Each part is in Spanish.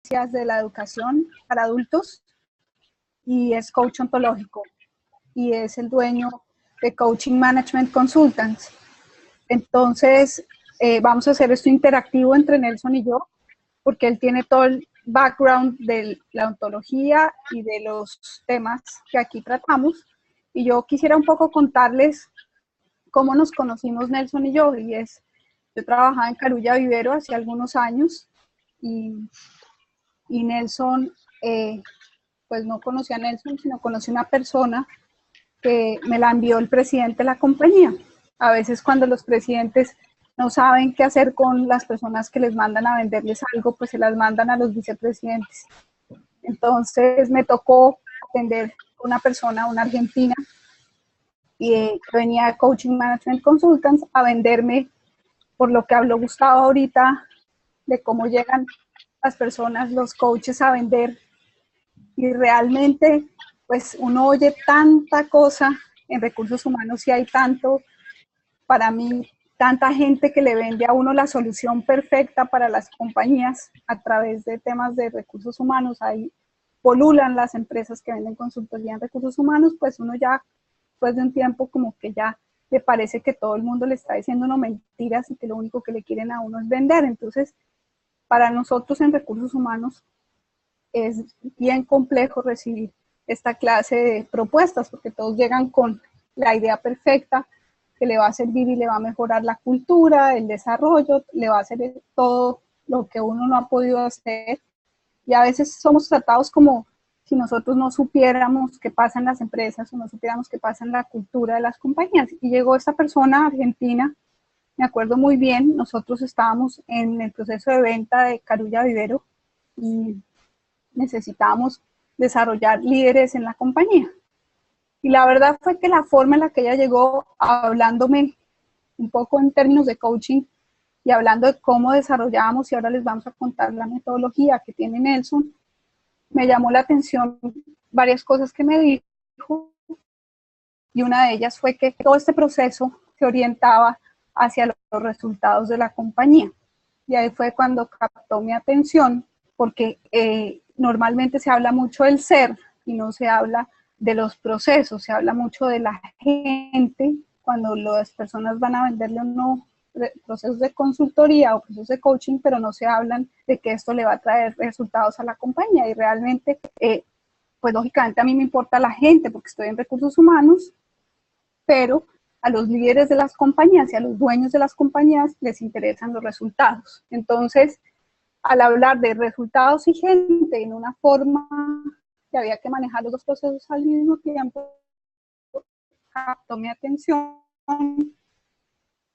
ciencias de la educación para adultos y es coach ontológico y es el dueño de Coaching Management Consultants. Entonces, vamos a hacer esto interactivo entre Nelson y yo, porque él tiene todo el background de la ontología y de los temas que aquí tratamos. Y yo quisiera un poco contarles cómo nos conocimos Nelson y yo. Yo trabajaba en Carulla Vivero hace algunos años y Nelson, pues no conocí a Nelson, sino conocí a una persona que me la envió el presidente de la compañía. A veces cuando los presidentes no saben qué hacer con las personas que les mandan a venderles algo, pues se las mandan a los vicepresidentes. Entonces me tocó atender a una persona, una argentina, y venía de Coaching Management Consultants a venderme, por lo que habló Gustavo ahorita, de cómo llegan las personas, los coaches a vender. Y realmente, pues uno oye tanta cosa en recursos humanos y hay tanto, para mí, tanta gente que le vende a uno la solución perfecta para las compañías a través de temas de recursos humanos. Ahí polulan las empresas que venden consultoría en recursos humanos, pues uno ya, después de un tiempo, como que ya le parece que todo el mundo le está diciendo uno mentiras y que lo único que le quieren a uno es vender. Entonces, para nosotros en recursos humanos es bien complejo recibir esta clase de propuestas, porque todos llegan con la idea perfecta que le va a servir y le va a mejorar la cultura, el desarrollo, le va a hacer todo lo que uno no ha podido hacer. Y a veces somos tratados como si nosotros no supiéramos qué pasa en las empresas o no supiéramos qué pasa en la cultura de las compañías. Y llegó esta persona argentina, me acuerdo muy bien, nosotros estábamos en el proceso de venta de Carulla Vivero y necesitábamos desarrollar líderes en la compañía. Y la verdad fue que la forma en la que ella llegó, hablándome un poco en términos de coaching y hablando de cómo desarrollábamos, y ahora les vamos a contar la metodología que tiene Nelson, me llamó la atención varias cosas que me dijo, y una de ellas fue que todo este proceso se orientaba hacia los resultados de la compañía. Y ahí fue cuando captó mi atención, porque normalmente se habla mucho del ser y no se habla de los procesos, se habla mucho de la gente, cuando las personas van a venderle o no procesos de consultoría o procesos de coaching, pero no se hablan de que esto le va a traer resultados a la compañía. Y realmente, pues lógicamente a mí me importa la gente porque estoy en recursos humanos, pero a los líderes de las compañías y a los dueños de las compañías les interesan los resultados. Entonces, al hablar de resultados y gente en una forma que había que manejar los dos procesos al mismo tiempo, captó mi atención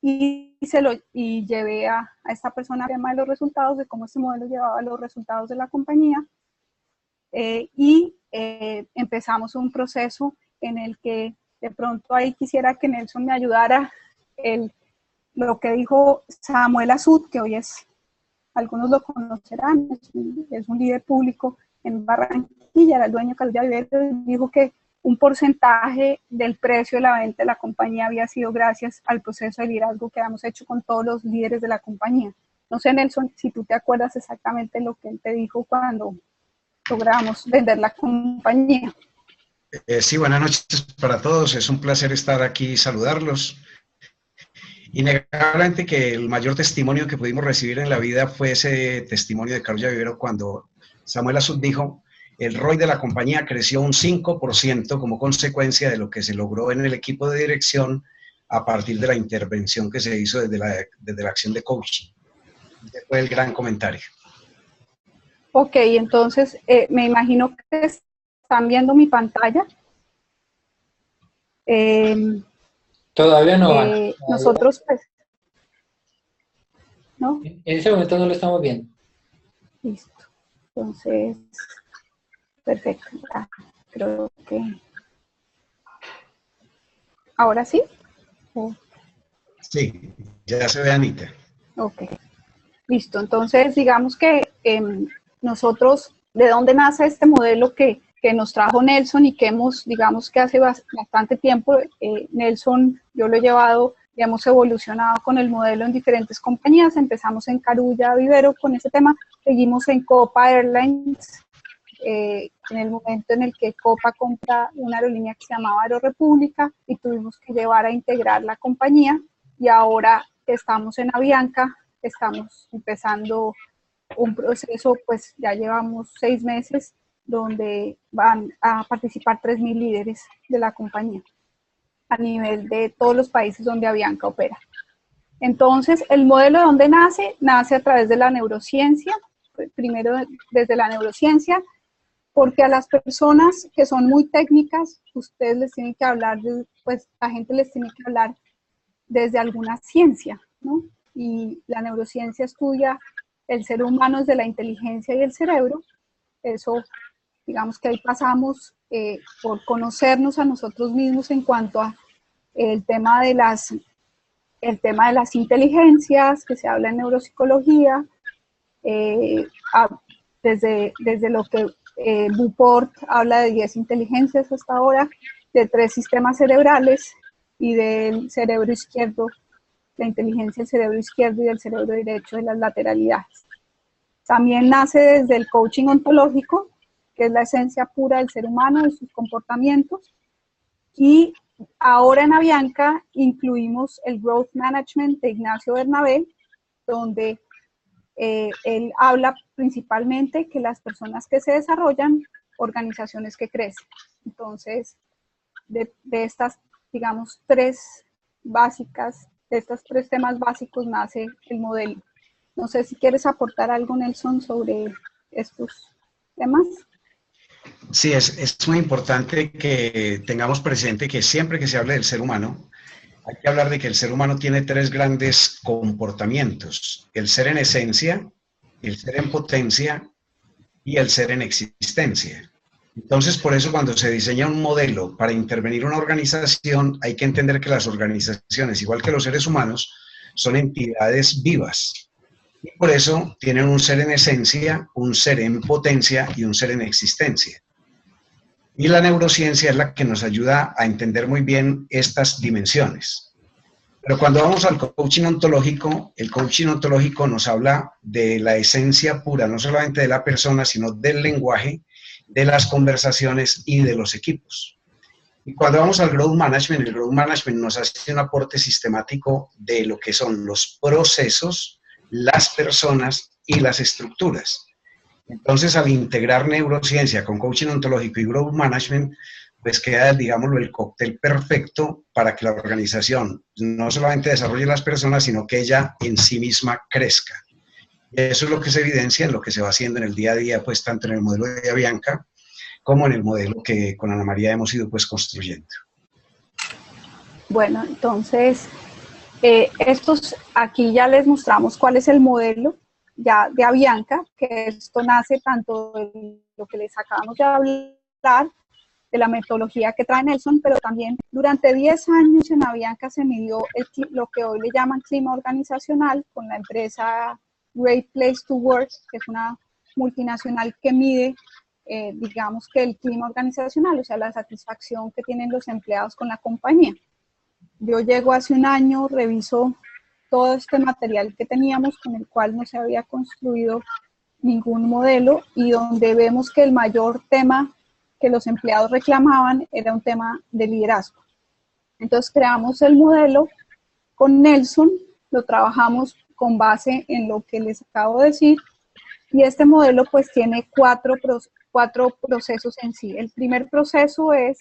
y llevé a esta persona a tema de los resultados, de cómo este modelo llevaba los resultados de la compañía, empezamos un proceso en el que de pronto ahí quisiera que Nelson me ayudara. Lo que dijo Samuel Azud, que hoy algunos lo conocerán, es un líder público en Barranquilla, era el dueño de Carulla Vivero, dijo que un porcentaje del precio de la venta de la compañía había sido gracias al proceso de liderazgo que habíamos hecho con todos los líderes de la compañía. No sé, Nelson, si tú te acuerdas exactamente lo que él te dijo cuando logramos vender la compañía. Sí, buenas noches para todos. Es un placer estar aquí y saludarlos. Innegablemente que el mayor testimonio que pudimos recibir en la vida fue ese testimonio de Carulla Vivero cuando Samuel Azud dijo: el ROI de la compañía creció un 5% como consecuencia de lo que se logró en el equipo de dirección a partir de la intervención que se hizo desde la acción de coaching. Ese fue el gran comentario. Ok, entonces me imagino que están viendo mi pantalla. Todavía no. Nosotros, pues, ¿no? En ese momento no lo estamos viendo. Listo. Entonces, perfecto. Creo que... ¿Ahora sí? Sí, ya se ve, Anita. Ok. Listo. Entonces, digamos que nosotros, ¿de dónde nace este modelo que nos trajo Nelson y que hemos, digamos que hace bastante tiempo, Nelson, yo lo he llevado y hemos evolucionado con el modelo en diferentes compañías. Empezamos en Carulla Vivero con ese tema, seguimos en Copa Airlines, en el momento en el que Copa compra una aerolínea que se llamaba Aerorepública y tuvimos que llevar a integrar la compañía, y ahora que estamos en Avianca, estamos empezando un proceso, pues ya llevamos 6 meses, donde van a participar 3.000 líderes de la compañía a nivel de todos los países donde Avianca opera. Entonces, ¿el modelo de dónde nace? Nace a través de la neurociencia, primero desde la neurociencia, porque a las personas que son muy técnicas, ustedes les tienen que hablar, pues la gente les tiene que hablar desde alguna ciencia, ¿no? Y la neurociencia estudia el ser humano desde la inteligencia y el cerebro. Eso, digamos que ahí pasamos por conocernos a nosotros mismos en cuanto a el tema de las inteligencias, que se habla en neuropsicología, desde lo que Buport habla de 10 inteligencias hasta ahora, de 3 sistemas cerebrales y del cerebro izquierdo, la inteligencia del cerebro izquierdo y del cerebro derecho, de las lateralidades. También nace desde el coaching ontológico, que es la esencia pura del ser humano, de sus comportamientos, y ahora en Avianca incluimos el Growth Management de Ignacio Bernabé, donde él habla principalmente que las personas que se desarrollan, organizaciones que crecen. Entonces, de estas, digamos, 3 básicas, de estos 3 temas básicos nace el modelo. No sé si quieres aportar algo, Nelson, sobre estos temas. Sí, es muy importante que tengamos presente que siempre que se hable del ser humano, hay que hablar de que el ser humano tiene 3 grandes comportamientos: el ser en esencia, el ser en potencia y el ser en existencia. Entonces, por eso cuando se diseña un modelo para intervenir una organización, hay que entender que las organizaciones, igual que los seres humanos, son entidades vivas. Y por eso tienen un ser en esencia, un ser en potencia y un ser en existencia. Y la neurociencia es la que nos ayuda a entender muy bien estas dimensiones. Pero cuando vamos al coaching ontológico, el coaching ontológico nos habla de la esencia pura, no solamente de la persona, sino del lenguaje, de las conversaciones y de los equipos. Y cuando vamos al Growth Management, el Growth Management nos hace un aporte sistemático de lo que son los procesos, las personas y las estructuras. Entonces, al integrar neurociencia con coaching ontológico y growth management, pues queda, digámoslo, el cóctel perfecto para que la organización no solamente desarrolle las personas, sino que ella en sí misma crezca. Y eso es lo que se evidencia en lo que se va haciendo en el día a día, pues tanto en el modelo de Avianca como en el modelo que con Ana María hemos ido pues construyendo. Bueno, entonces, aquí ya les mostramos cuál es el modelo ya de Avianca, que esto nace tanto de lo que les acabamos de hablar, de la metodología que trae Nelson, pero también durante 10 años en Avianca se midió lo que hoy le llaman clima organizacional con la empresa Great Place to Work, que es una multinacional que mide, digamos que el clima organizacional, o sea, la satisfacción que tienen los empleados con la compañía. Yo llego hace un año, reviso todo este material que teníamos, con el cual no se había construido ningún modelo, y donde vemos que el mayor tema que los empleados reclamaban era un tema de liderazgo. Entonces creamos el modelo con Nelson, lo trabajamos con base en lo que les acabo de decir, y este modelo pues tiene cuatro procesos en sí. El primer proceso es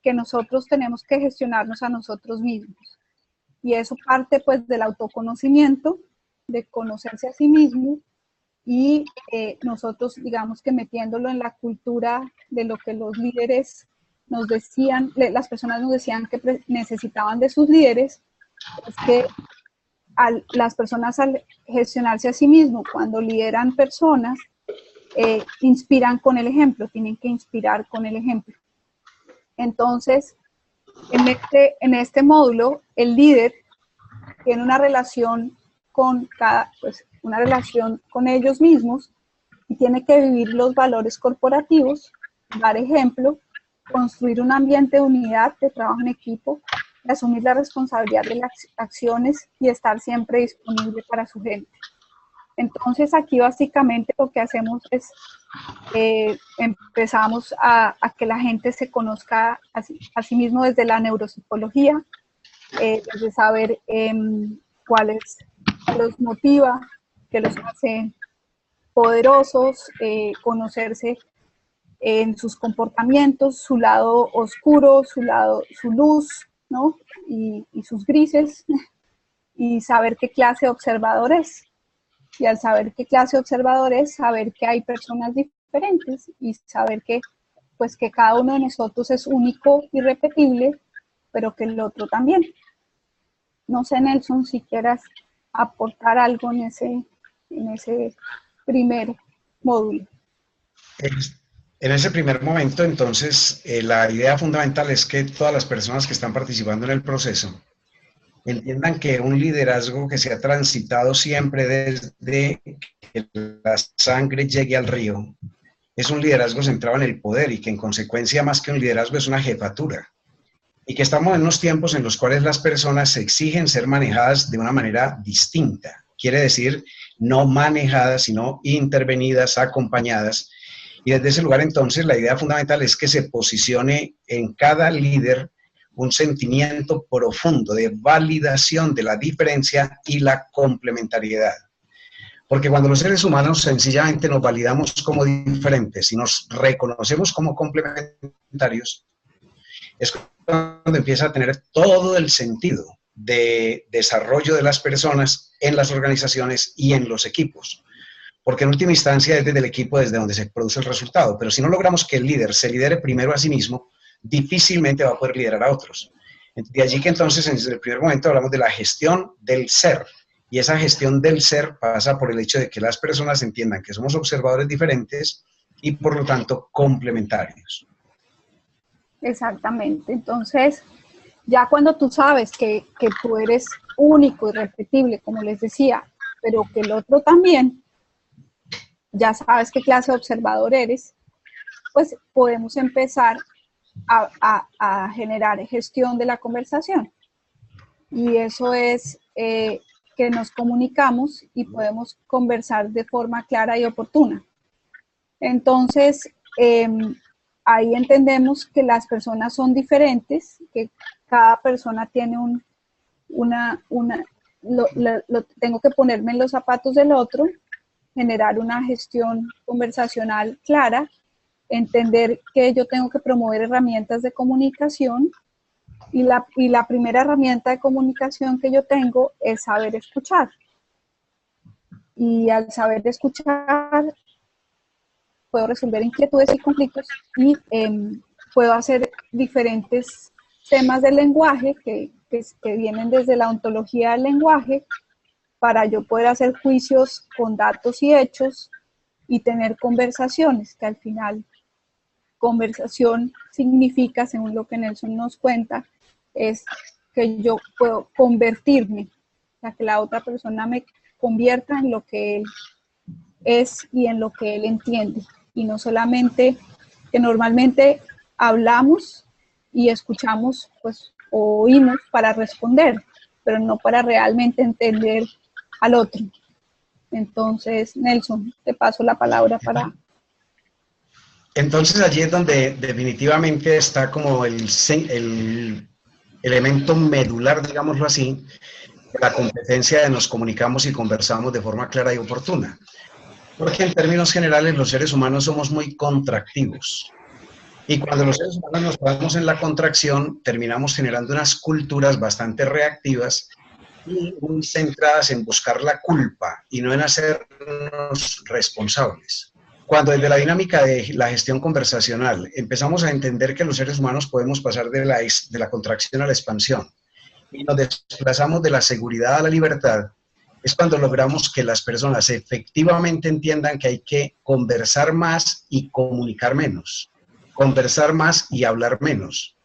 que nosotros tenemos que gestionarnos a nosotros mismos. Y eso parte pues del autoconocimiento, de conocerse a sí mismo, y nosotros digamos que metiéndolo en la cultura de lo que los líderes nos decían, las personas nos decían que necesitaban de sus líderes, es que las personas al gestionarse a sí mismos, cuando lideran personas, inspiran con el ejemplo, tienen que inspirar con el ejemplo. Entonces, en este módulo, el líder tiene una relación con una relación con ellos mismos, y tiene que vivir los valores corporativos, dar ejemplo, construir un ambiente de unidad, de trabajo en equipo, de asumir la responsabilidad de las acciones y estar siempre disponible para su gente. Entonces aquí básicamente lo que hacemos es empezamos a que la gente se conozca a sí mismo desde la neuropsicología, desde saber cuáles los motiva, qué los hace poderosos, conocerse en sus comportamientos, su lado oscuro, su luz, ¿no? Y sus grises, y saber qué clase de observador es. Y al saber qué clase de observador es, saber que hay personas diferentes y saber que, pues, que cada uno de nosotros es único y repetible, pero que el otro también. No sé, Nelson, si quieras aportar algo en ese primer módulo. En ese primer momento, entonces, la idea fundamental es que todas las personas que están participando en el proceso entiendan que un liderazgo que se ha transitado siempre desde que la sangre llegue al río es un liderazgo centrado en el poder y que en consecuencia más que un liderazgo es una jefatura. Y que estamos en unos tiempos en los cuales las personas se exigen ser manejadas de una manera distinta. Quiere decir, no manejadas, sino intervenidas, acompañadas. Y desde ese lugar entonces la idea fundamental es que se posicione en cada líder un sentimiento profundo de validación de la diferencia y la complementariedad. Porque cuando los seres humanos sencillamente nos validamos como diferentes y nos reconocemos como complementarios, es cuando empieza a tener todo el sentido de desarrollo de las personas en las organizaciones y en los equipos. Porque en última instancia es desde el equipo desde donde se produce el resultado. Pero si no logramos que el líder se lidere primero a sí mismo, difícilmente va a poder liderar a otros. De allí que entonces en el primer momento hablamos de la gestión del ser. Y esa gestión del ser pasa por el hecho de que las personas entiendan que somos observadores diferentes y por lo tanto complementarios. Exactamente. Entonces, ya cuando tú sabes que tú eres único y repetible, como les decía, pero que el otro también, ya sabes qué clase de observador eres, pues podemos empezar a generar gestión de la conversación. Y eso es que nos comunicamos y podemos conversar de forma clara y oportuna. Entonces, ahí entendemos que las personas son diferentes, que cada persona tiene tengo que ponerme en los zapatos del otro, generar una gestión conversacional clara, entender que yo tengo que promover herramientas de comunicación y la primera herramienta de comunicación que yo tengo es saber escuchar. Y al saber escuchar puedo resolver inquietudes y conflictos y puedo hacer diferentes temas del lenguaje que vienen desde la ontología del lenguaje para yo poder hacer juicios con datos y hechos y tener conversaciones, que al final conversación significa, según lo que Nelson nos cuenta, es que yo puedo convertirme, o sea, que la otra persona me convierta en lo que él es y en lo que él entiende. Y no solamente que normalmente hablamos y escuchamos, pues, o oímos para responder, pero no para realmente entender al otro. Entonces, Nelson, te paso la palabra para... Entonces allí es donde definitivamente está como el elemento medular, digámoslo así, la competencia de nos comunicamos y conversamos de forma clara y oportuna. Porque en términos generales los seres humanos somos muy contractivos. Y cuando los seres humanos nos ponemos en la contracción, terminamos generando unas culturas bastante reactivas y muy centradas en buscar la culpa y no en hacernos responsables. Cuando desde la dinámica de la gestión conversacional empezamos a entender que los seres humanos podemos pasar de la contracción a la expansión y nos desplazamos de la seguridad a la libertad, es cuando logramos que las personas efectivamente entiendan que hay que conversar más y comunicar menos, conversar más y hablar menos.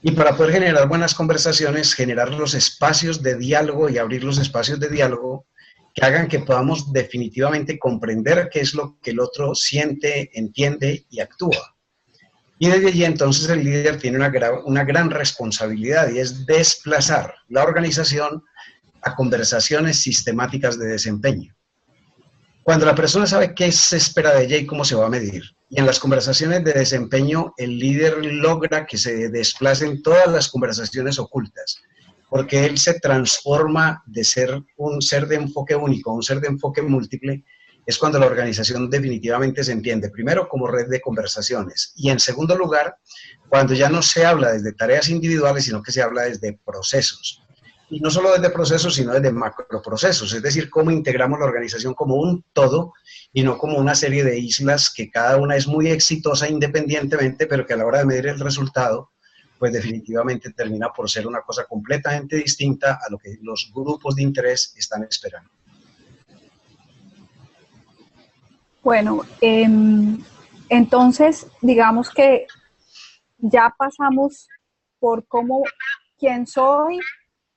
Y para poder generar buenas conversaciones, generar los espacios de diálogo y abrir los espacios de diálogo que hagan que podamos definitivamente comprender qué es lo que el otro siente, entiende y actúa. Y desde allí entonces el líder tiene una gran responsabilidad y es desplazar la organización a conversaciones sistemáticas de desempeño. Cuando la persona sabe qué se espera de ella y cómo se va a medir, y en las conversaciones de desempeño el líder logra que se desplacen todas las conversaciones ocultas, porque él se transforma de ser un ser de enfoque único a un ser de enfoque múltiple, es cuando la organización definitivamente se entiende, primero como red de conversaciones, y en segundo lugar, cuando ya no se habla desde tareas individuales, sino que se habla desde procesos. Y no solo desde procesos, sino desde macroprocesos, es decir, cómo integramos la organización como un todo y no como una serie de islas que cada una es muy exitosa independientemente, pero que a la hora de medir el resultado, pues definitivamente termina por ser una cosa completamente distinta a lo que los grupos de interés están esperando. Bueno, entonces digamos que ya pasamos por quién soy,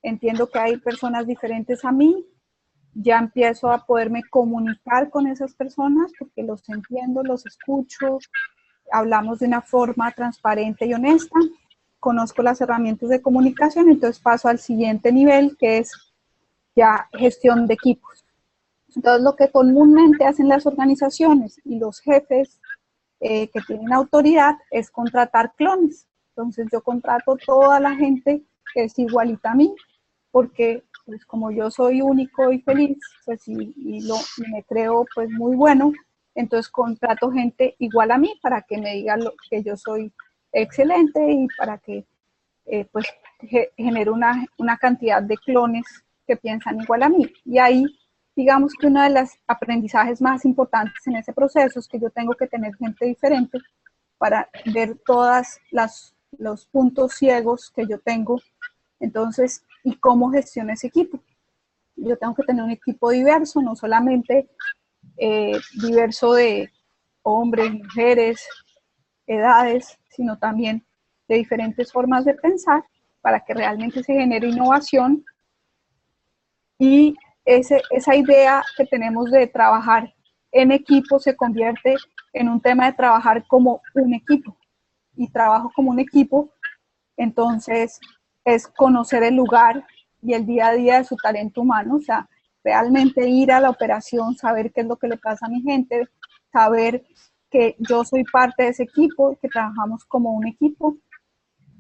entiendo que hay personas diferentes a mí, ya empiezo a poderme comunicar con esas personas porque los entiendo, los escucho, hablamos de una forma transparente y honesta, conozco las herramientas de comunicación, entonces paso al siguiente nivel que es ya gestión de equipos. Entonces, lo que comúnmente hacen las organizaciones y los jefes que tienen autoridad es contratar clones. Entonces, yo contrato toda la gente que es igualita a mí, porque pues como yo soy único y feliz, pues y me creo pues muy bueno, entonces contrato gente igual a mí para que me digan que yo soy excelente y para que pues genere una cantidad de clones que piensan igual a mí. Y ahí digamos que uno de los aprendizajes más importantes en ese proceso es que yo tengo que tener gente diferente para ver todas los puntos ciegos que yo tengo. Entonces, ¿y cómo gestiono ese equipo? Yo tengo que tener un equipo diverso, no solamente diverso de hombres, mujeres, edades, sino también de diferentes formas de pensar para que realmente se genere innovación. Y esa idea que tenemos de trabajar en equipo se convierte en un tema de trabajar como un equipo. Y trabajo como un equipo, entonces es conocer el lugar y el día a día de su talento humano, o sea, realmente ir a la operación, saber qué es lo que le pasa a mi gente, saber que yo soy parte de ese equipo, que trabajamos como un equipo,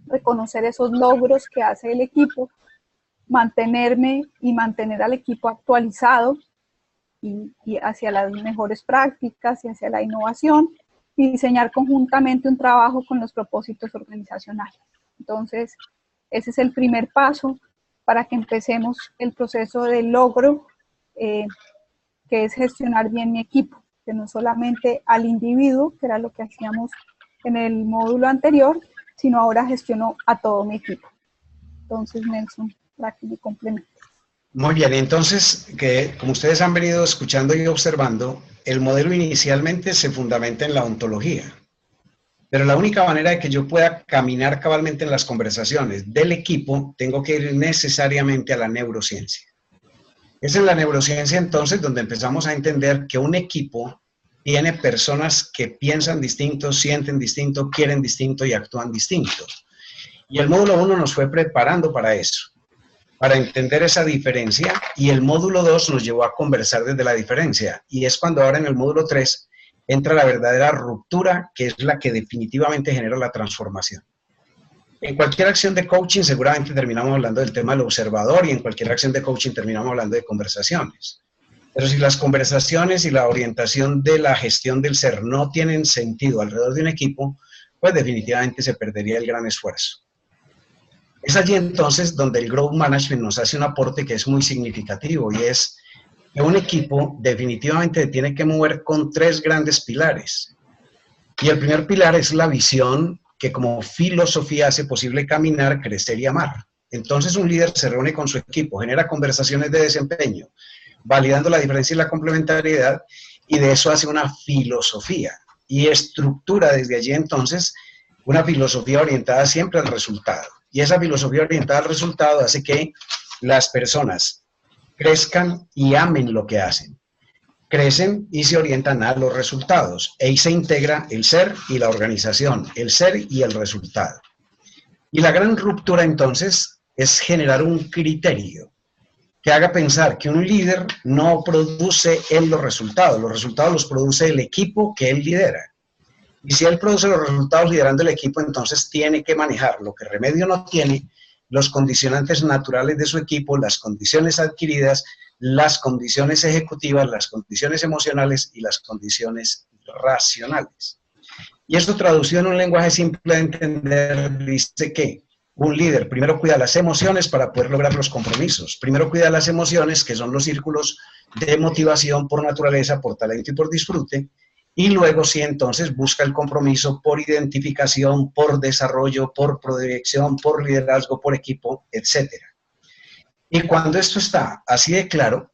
reconocer esos logros que hace el equipo, mantenerme y mantener al equipo actualizado y hacia las mejores prácticas y hacia la innovación y diseñar conjuntamente un trabajo con los propósitos organizacionales. Entonces, ese es el primer paso para que empecemos el proceso de logro, que es gestionar bien mi equipo, que no solamente al individuo, que era lo que hacíamos en el módulo anterior, sino ahora gestiono a todo mi equipo. Entonces, Nelson, para que me complemente. Muy bien, entonces, que como ustedes han venido escuchando y observando, el modelo inicialmente se fundamenta en la ontología. Pero la única manera de que yo pueda caminar cabalmente en las conversaciones del equipo, tengo que ir necesariamente a la neurociencia. Es en la neurociencia entonces donde empezamos a entender que un equipo tiene personas que piensan distinto, sienten distinto, quieren distinto y actúan distinto. Y el módulo 1 nos fue preparando para eso, para entender esa diferencia, y el módulo 2 nos llevó a conversar desde la diferencia. Y es cuando ahora en el módulo 3 entra la verdadera ruptura, que es la que definitivamente genera la transformación. En cualquier acción de coaching seguramente terminamos hablando del tema del observador y en cualquier acción de coaching terminamos hablando de conversaciones. Pero si las conversaciones y la orientación de la gestión del ser no tienen sentido alrededor de un equipo, pues definitivamente se perdería el gran esfuerzo. Es allí entonces donde el Growth Management nos hace un aporte que es muy significativo y es que un equipo definitivamente tiene que mover con 3 grandes pilares. Y el primer pilar es la visión que como filosofía hace posible caminar, crecer y amar. Entonces un líder se reúne con su equipo, genera conversaciones de desempeño, validando la diferencia y la complementariedad, y de eso hace una filosofía y estructura desde allí entonces una filosofía orientada siempre al resultado. Y esa filosofía orientada al resultado hace que las personas crezcan y amen lo que hacen. crecen y se orientan a los resultados. Ahí se integra el ser y la organización, el ser y el resultado. Y la gran ruptura entonces es generar un criterio que haga pensar que un líder no produce él los resultados los produce el equipo que él lidera. Y si él produce los resultados liderando el equipo, entonces tiene que manejar lo que Remedio no tiene, los condicionantes naturales de su equipo, las condiciones adquiridas, las condiciones ejecutivas, las condiciones emocionales y las condiciones racionales. Y esto traducido en un lenguaje simple de entender, dice que un líder primero cuida las emociones para poder lograr los compromisos. Primero cuida las emociones, que son los círculos de motivación por naturaleza, por talento y por disfrute, y luego sí entonces busca el compromiso por identificación, por desarrollo, por proyección, por liderazgo, por equipo, etc. Y cuando esto está así de claro,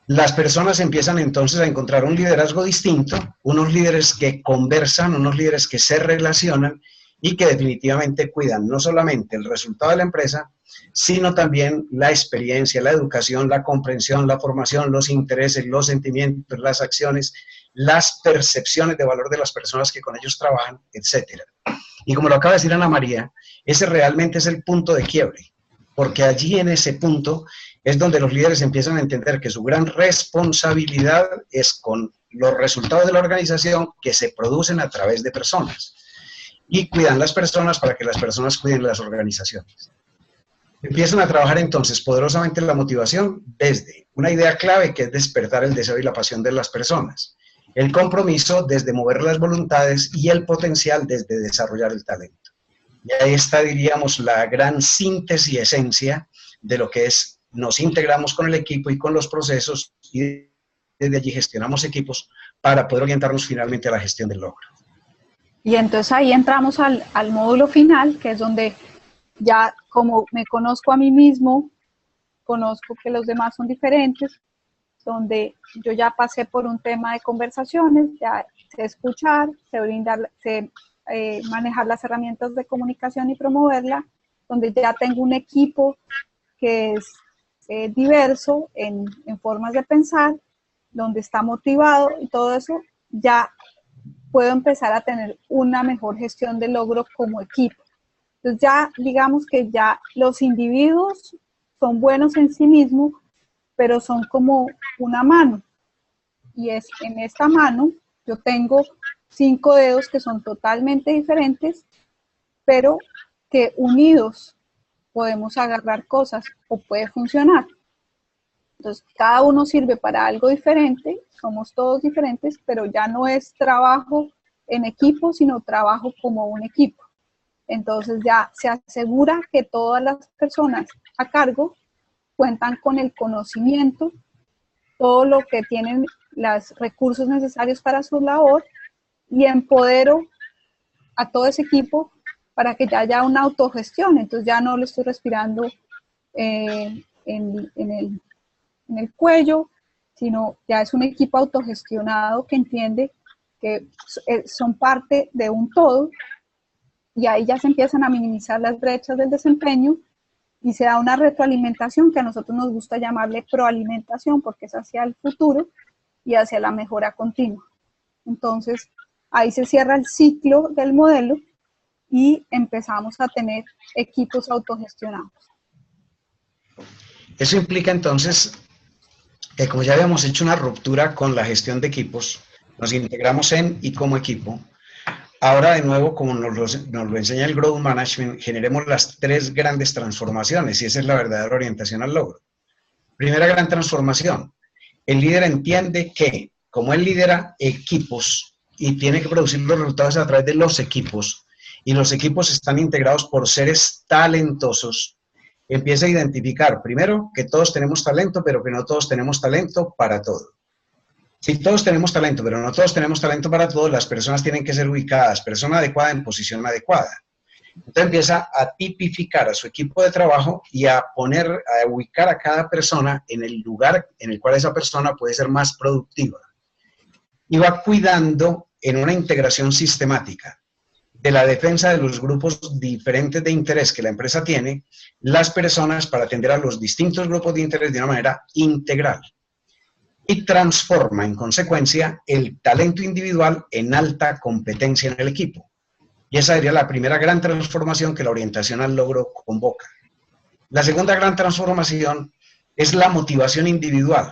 las personas empiezan entonces a encontrar un liderazgo distinto, unos líderes que conversan, unos líderes que se relacionan y que definitivamente cuidan no solamente el resultado de la empresa, sino también la experiencia, la educación, la comprensión, la formación, los intereses, los sentimientos, las acciones, las percepciones de valor de las personas que con ellos trabajan, etc. Y como lo acaba de decir Ana María, ese realmente es el punto de quiebre, porque allí en ese punto es donde los líderes empiezan a entender que su gran responsabilidad es con los resultados de la organización que se producen a través de personas. Y cuidan las personas para que las personas cuiden las organizaciones. Empiezan a trabajar entonces poderosamente la motivación desde una idea clave que es despertar el deseo y la pasión de las personas. El compromiso desde mover las voluntades y el potencial desde desarrollar el talento. Y ahí está, diríamos, la gran síntesis y esencia de lo que es, nos integramos con el equipo y con los procesos y desde allí gestionamos equipos para poder orientarnos finalmente a la gestión del logro. Y entonces ahí entramos al módulo final, que es donde ya como me conozco a mí mismo, conozco que los demás son diferentes, donde yo ya pasé por un tema de conversaciones, ya sé escuchar, sé brindar, sé manejar las herramientas de comunicación y promoverla, donde ya tengo un equipo que es diverso en formas de pensar, donde está motivado y todo eso, ya puedo empezar a tener una mejor gestión de logro como equipo. Entonces ya digamos que ya los individuos son buenos en sí mismos, pero son como una mano. Y es en esta mano yo tengo 5 dedos que son totalmente diferentes, pero que unidos podemos agarrar cosas o puede funcionar. Entonces, cada uno sirve para algo diferente, somos todos diferentes, pero ya no es trabajo en equipo, sino trabajo como un equipo. Entonces, ya se asegura que todas las personas a cargo cuentan con el conocimiento, todo lo que tienen los recursos necesarios para su labor y empodero a todo ese equipo para que ya haya una autogestión. Entonces, ya no lo estoy respirando en el cuello, sino ya es un equipo autogestionado que entiende que son parte de un todo y ahí ya se empiezan a minimizar las brechas del desempeño y se da una retroalimentación que a nosotros nos gusta llamarle proalimentación porque es hacia el futuro y hacia la mejora continua. Entonces, ahí se cierra el ciclo del modelo y empezamos a tener equipos autogestionados. Eso implica entonces que como ya habíamos hecho una ruptura con la gestión de equipos, nos integramos en y como equipo, ahora de nuevo, como nos lo enseña el Growth Management, generemos las 3 grandes transformaciones y esa es la verdadera orientación al logro. Primera gran transformación, el líder entiende que como él lidera equipos y tiene que producir los resultados a través de los equipos y los equipos están integrados por seres talentosos, empieza a identificar, primero, que todos tenemos talento, pero que no todos tenemos talento para todo. Si todos tenemos talento, pero no todos tenemos talento para todo, las personas tienen que ser ubicadas, persona adecuada en posición adecuada. Entonces empieza a tipificar a su equipo de trabajo y a ubicar a cada persona en el lugar en el cual esa persona puede ser más productiva. Y va cuidando en una integración sistemática de la defensa de los grupos diferentes de interés que la empresa tiene, las personas para atender a los distintos grupos de interés de una manera integral. y transforma en consecuencia el talento individual en alta competencia en el equipo. Y esa sería la primera gran transformación que la orientación al logro convoca. La segunda gran transformación es la motivación individual,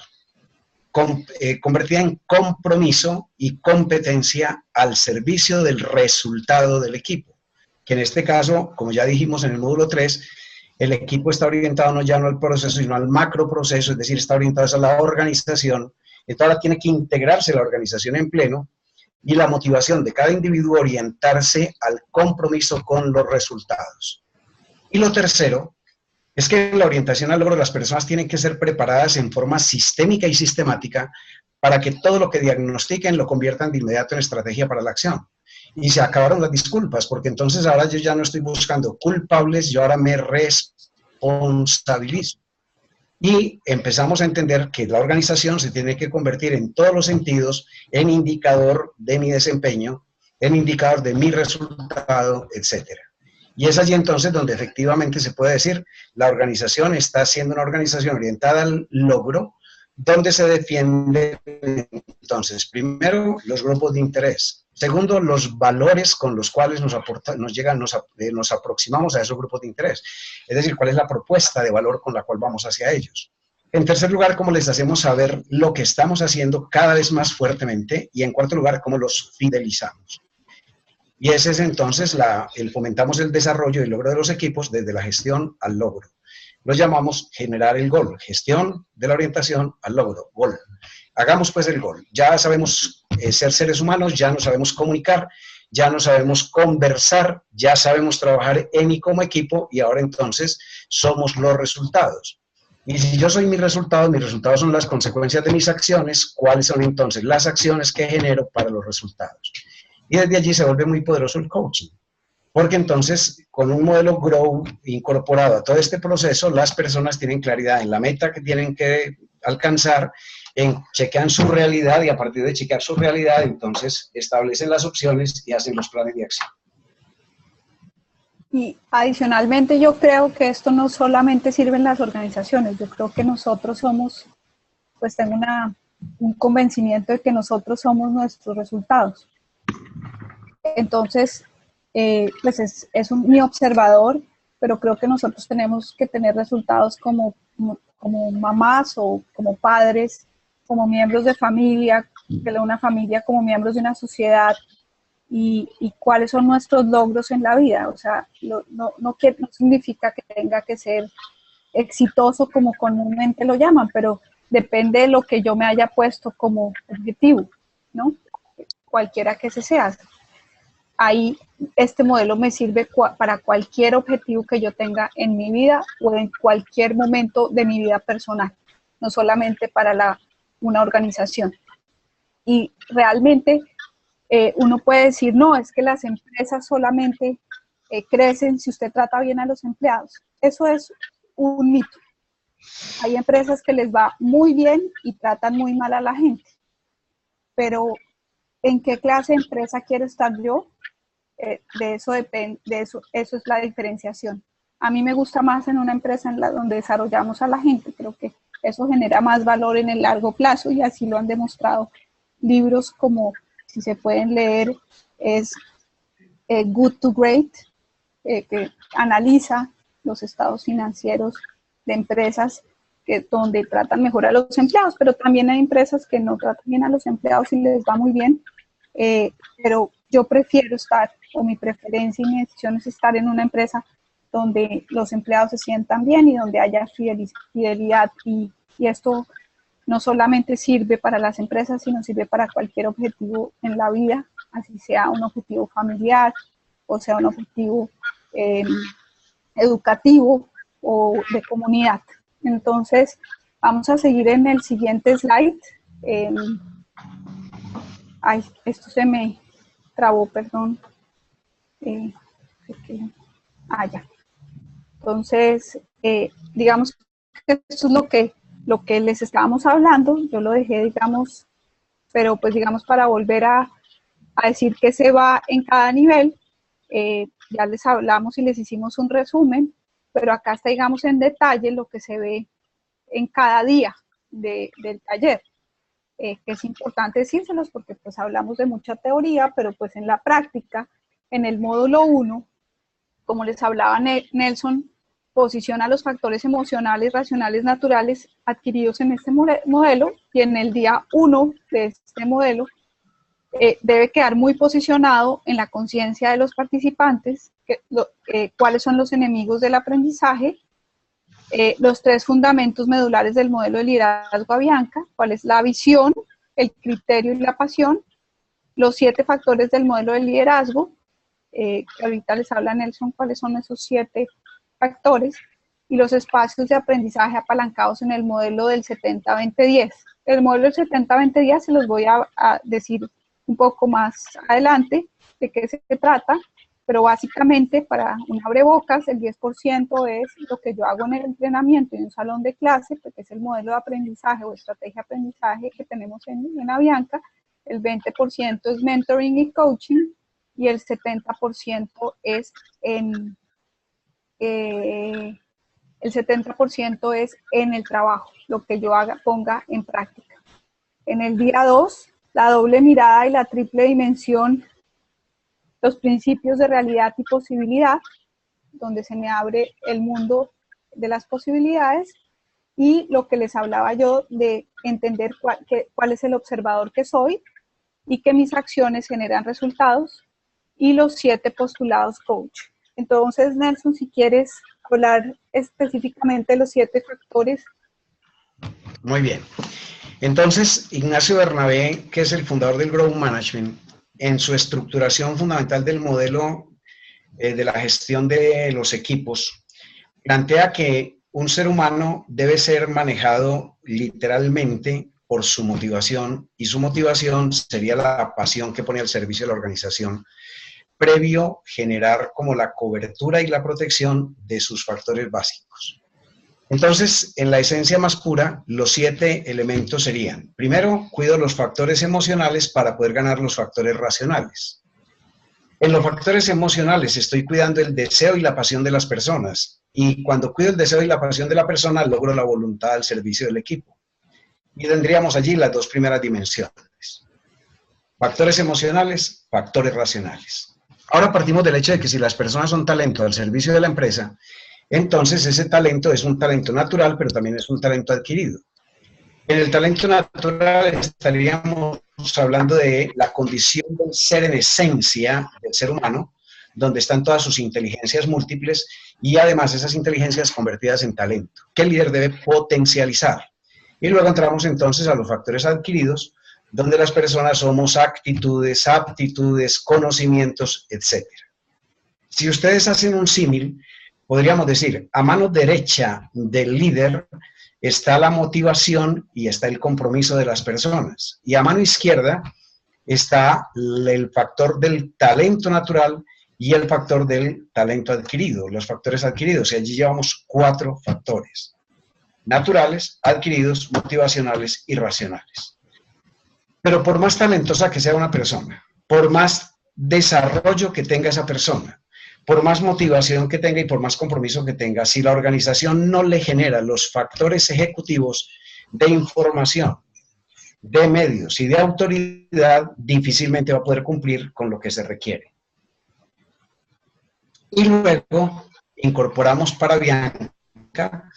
convertida en compromiso y competencia al servicio del resultado del equipo, que en este caso, como ya dijimos en el módulo 3, el equipo está orientado no ya no al proceso, sino al macro proceso, es decir, está orientado a la organización. Entonces ahora tiene que integrarse la organización en pleno y la motivación de cada individuo orientarse al compromiso con los resultados. Y lo tercero es que la orientación al logro de las personas tienen que ser preparadas en forma sistémica y sistemática para que todo lo que diagnostiquen lo conviertan de inmediato en estrategia para la acción. Y se acabaron las disculpas, porque entonces ahora yo ya no estoy buscando culpables, yo ahora me responsabilizo. Y empezamos a entender que la organización se tiene que convertir en todos los sentidos en indicador de mi desempeño, en indicador de mi resultado, etcétera. Y es allí entonces donde efectivamente se puede decir la organización está siendo una organización orientada al logro, donde se defiende entonces, primero, los grupos de interés. Segundo, los valores con los cuales nos aproximamos a esos grupos de interés. Es decir, cuál es la propuesta de valor con la cual vamos hacia ellos. En tercer lugar, cómo les hacemos saber lo que estamos haciendo cada vez más fuertemente. Y en cuarto lugar, cómo los fidelizamos. Y ese es entonces, fomentamos el desarrollo y el logro de los equipos desde la gestión al logro. Lo llamamos generar el gol, gestión de la orientación al logro, gol. Hagamos pues el gol. Ya sabemos ser seres humanos, ya nos sabemos comunicar, ya nos sabemos conversar, ya sabemos trabajar en y como equipo y ahora entonces somos los resultados. Y si yo soy mis resultados son las consecuencias de mis acciones, ¿cuáles son entonces las acciones que genero para los resultados? Y desde allí se vuelve muy poderoso el coaching. Porque entonces, con un modelo Grow incorporado a todo este proceso, las personas tienen claridad en la meta que tienen que alcanzar, chequean su realidad y a partir de chequear su realidad, entonces establecen las opciones y hacen los planes de acción. Y adicionalmente yo creo que esto no solamente sirve en las organizaciones, yo creo que nosotros somos, pues tengo un convencimiento de que nosotros somos nuestros resultados. Entonces, pues es mi observador, pero creo que nosotros tenemos que tener resultados como mamás o como padres, como miembros de familia, de una familia, como miembros de una sociedad, y cuáles son nuestros logros en la vida. O sea, no significa que tenga que ser exitoso como comúnmente lo llaman, pero depende de lo que yo me haya puesto como objetivo, ¿no? Cualquiera que ese sea. Ahí este modelo me sirve para cualquier objetivo que yo tenga en mi vida o en cualquier momento de mi vida personal, no solamente para una organización. Y realmente uno puede decir, no, es que las empresas solamente crecen si usted trata bien a los empleados. Eso es un mito. Hay empresas que les va muy bien y tratan muy mal a la gente, pero ¿en qué clase de empresa quiero estar yo? De eso depende, eso es la diferenciación. A mí me gusta más en una empresa donde desarrollamos a la gente, creo que eso genera más valor en el largo plazo y así lo han demostrado libros como, si se pueden leer, es Good to Great, que analiza los estados financieros de empresas donde tratan mejor a los empleados, pero también hay empresas que no tratan bien a los empleados y les va muy bien, pero yo prefiero estar, o mi preferencia y mi decisión es estar en una empresa donde los empleados se sientan bien y donde haya fidelidad y esto no solamente sirve para las empresas, sino sirve para cualquier objetivo en la vida, así sea un objetivo familiar o sea un objetivo educativo o de comunidad. Entonces, vamos a seguir en el siguiente slide. Esto se me trabó, perdón. Ya. Entonces, digamos que esto es lo que les estábamos hablando. Yo lo dejé, digamos, pero pues digamos para volver a decir que se va en cada nivel. Ya les hablamos y les hicimos un resumen, pero acá está, digamos, en detalle lo que se ve en cada día del taller. que es importante decírselos porque pues hablamos de mucha teoría, pero pues en la práctica, en el módulo 1, como les hablaba Nelson, posiciona los factores emocionales, racionales, naturales adquiridos en este modelo, y en el día 1 de este modelo debe quedar muy posicionado en la conciencia de los participantes, cuáles son los enemigos del aprendizaje, los 3 fundamentos medulares del modelo de liderazgo Avianca, cuál es la visión, el criterio y la pasión, los 7 factores del modelo de liderazgo, que ahorita les habla Nelson cuáles son esos 7 factores, y los espacios de aprendizaje apalancados en el modelo del 70-20-10. El modelo del 70-20-10 se los voy a decir un poco más adelante de qué se trata, pero básicamente para un abrebocas el 10% es lo que yo hago en el entrenamiento y en un salón de clase, porque es el modelo de aprendizaje o estrategia de aprendizaje que tenemos en Avianca, el 20% es mentoring y coaching, y el 70% es en el trabajo, lo que yo ponga en práctica. En el día 2, la doble mirada y la triple dimensión, los principios de realidad y posibilidad, donde se me abre el mundo de las posibilidades, y lo que les hablaba yo de entender cuál es el observador que soy y que mis acciones generan resultados, y los 7 postulados coach. Entonces, Nelson, si quieres hablar específicamente de los 7 factores. Muy bien. Entonces, Ignacio Bernabé, que es el fundador del Growth Management, en su estructuración fundamental del modelo de la gestión de los equipos, plantea que un ser humano debe ser manejado literalmente por su motivación, y su motivación sería la pasión que pone al servicio de la organización, previo generar como la cobertura y la protección de sus factores básicos. Entonces, en la esencia más pura, los 7 elementos serían: primero, cuido los factores emocionales para poder ganar los factores racionales. En los factores emocionales estoy cuidando el deseo y la pasión de las personas, y cuando cuido el deseo y la pasión de la persona, logro la voluntad al servicio del equipo. Y tendríamos allí las 2 primeras dimensiones: factores emocionales, factores racionales. Ahora partimos del hecho de que si las personas son talento al servicio de la empresa, entonces ese talento es un talento natural, pero también es un talento adquirido. En el talento natural estaríamos hablando de la condición del ser en esencia del ser humano, donde están todas sus inteligencias múltiples y además esas inteligencias convertidas en talento, que el líder debe potencializar. Y luego entramos entonces a los factores adquiridos, donde las personas somos actitudes, aptitudes, conocimientos, etc. Si ustedes hacen un símil, podríamos decir, a mano derecha del líder está la motivación y está el compromiso de las personas, y a mano izquierda está el factor del talento natural y el factor del talento adquirido, los factores adquiridos, y allí llevamos 4 factores: naturales, adquiridos, motivacionales y racionales. Pero por más talentosa que sea una persona, por más desarrollo que tenga esa persona, por más motivación que tenga y por más compromiso que tenga, si la organización no le genera los factores ejecutivos de información, de medios y de autoridad, difícilmente va a poder cumplir con lo que se requiere. Y luego incorporamos para Avianca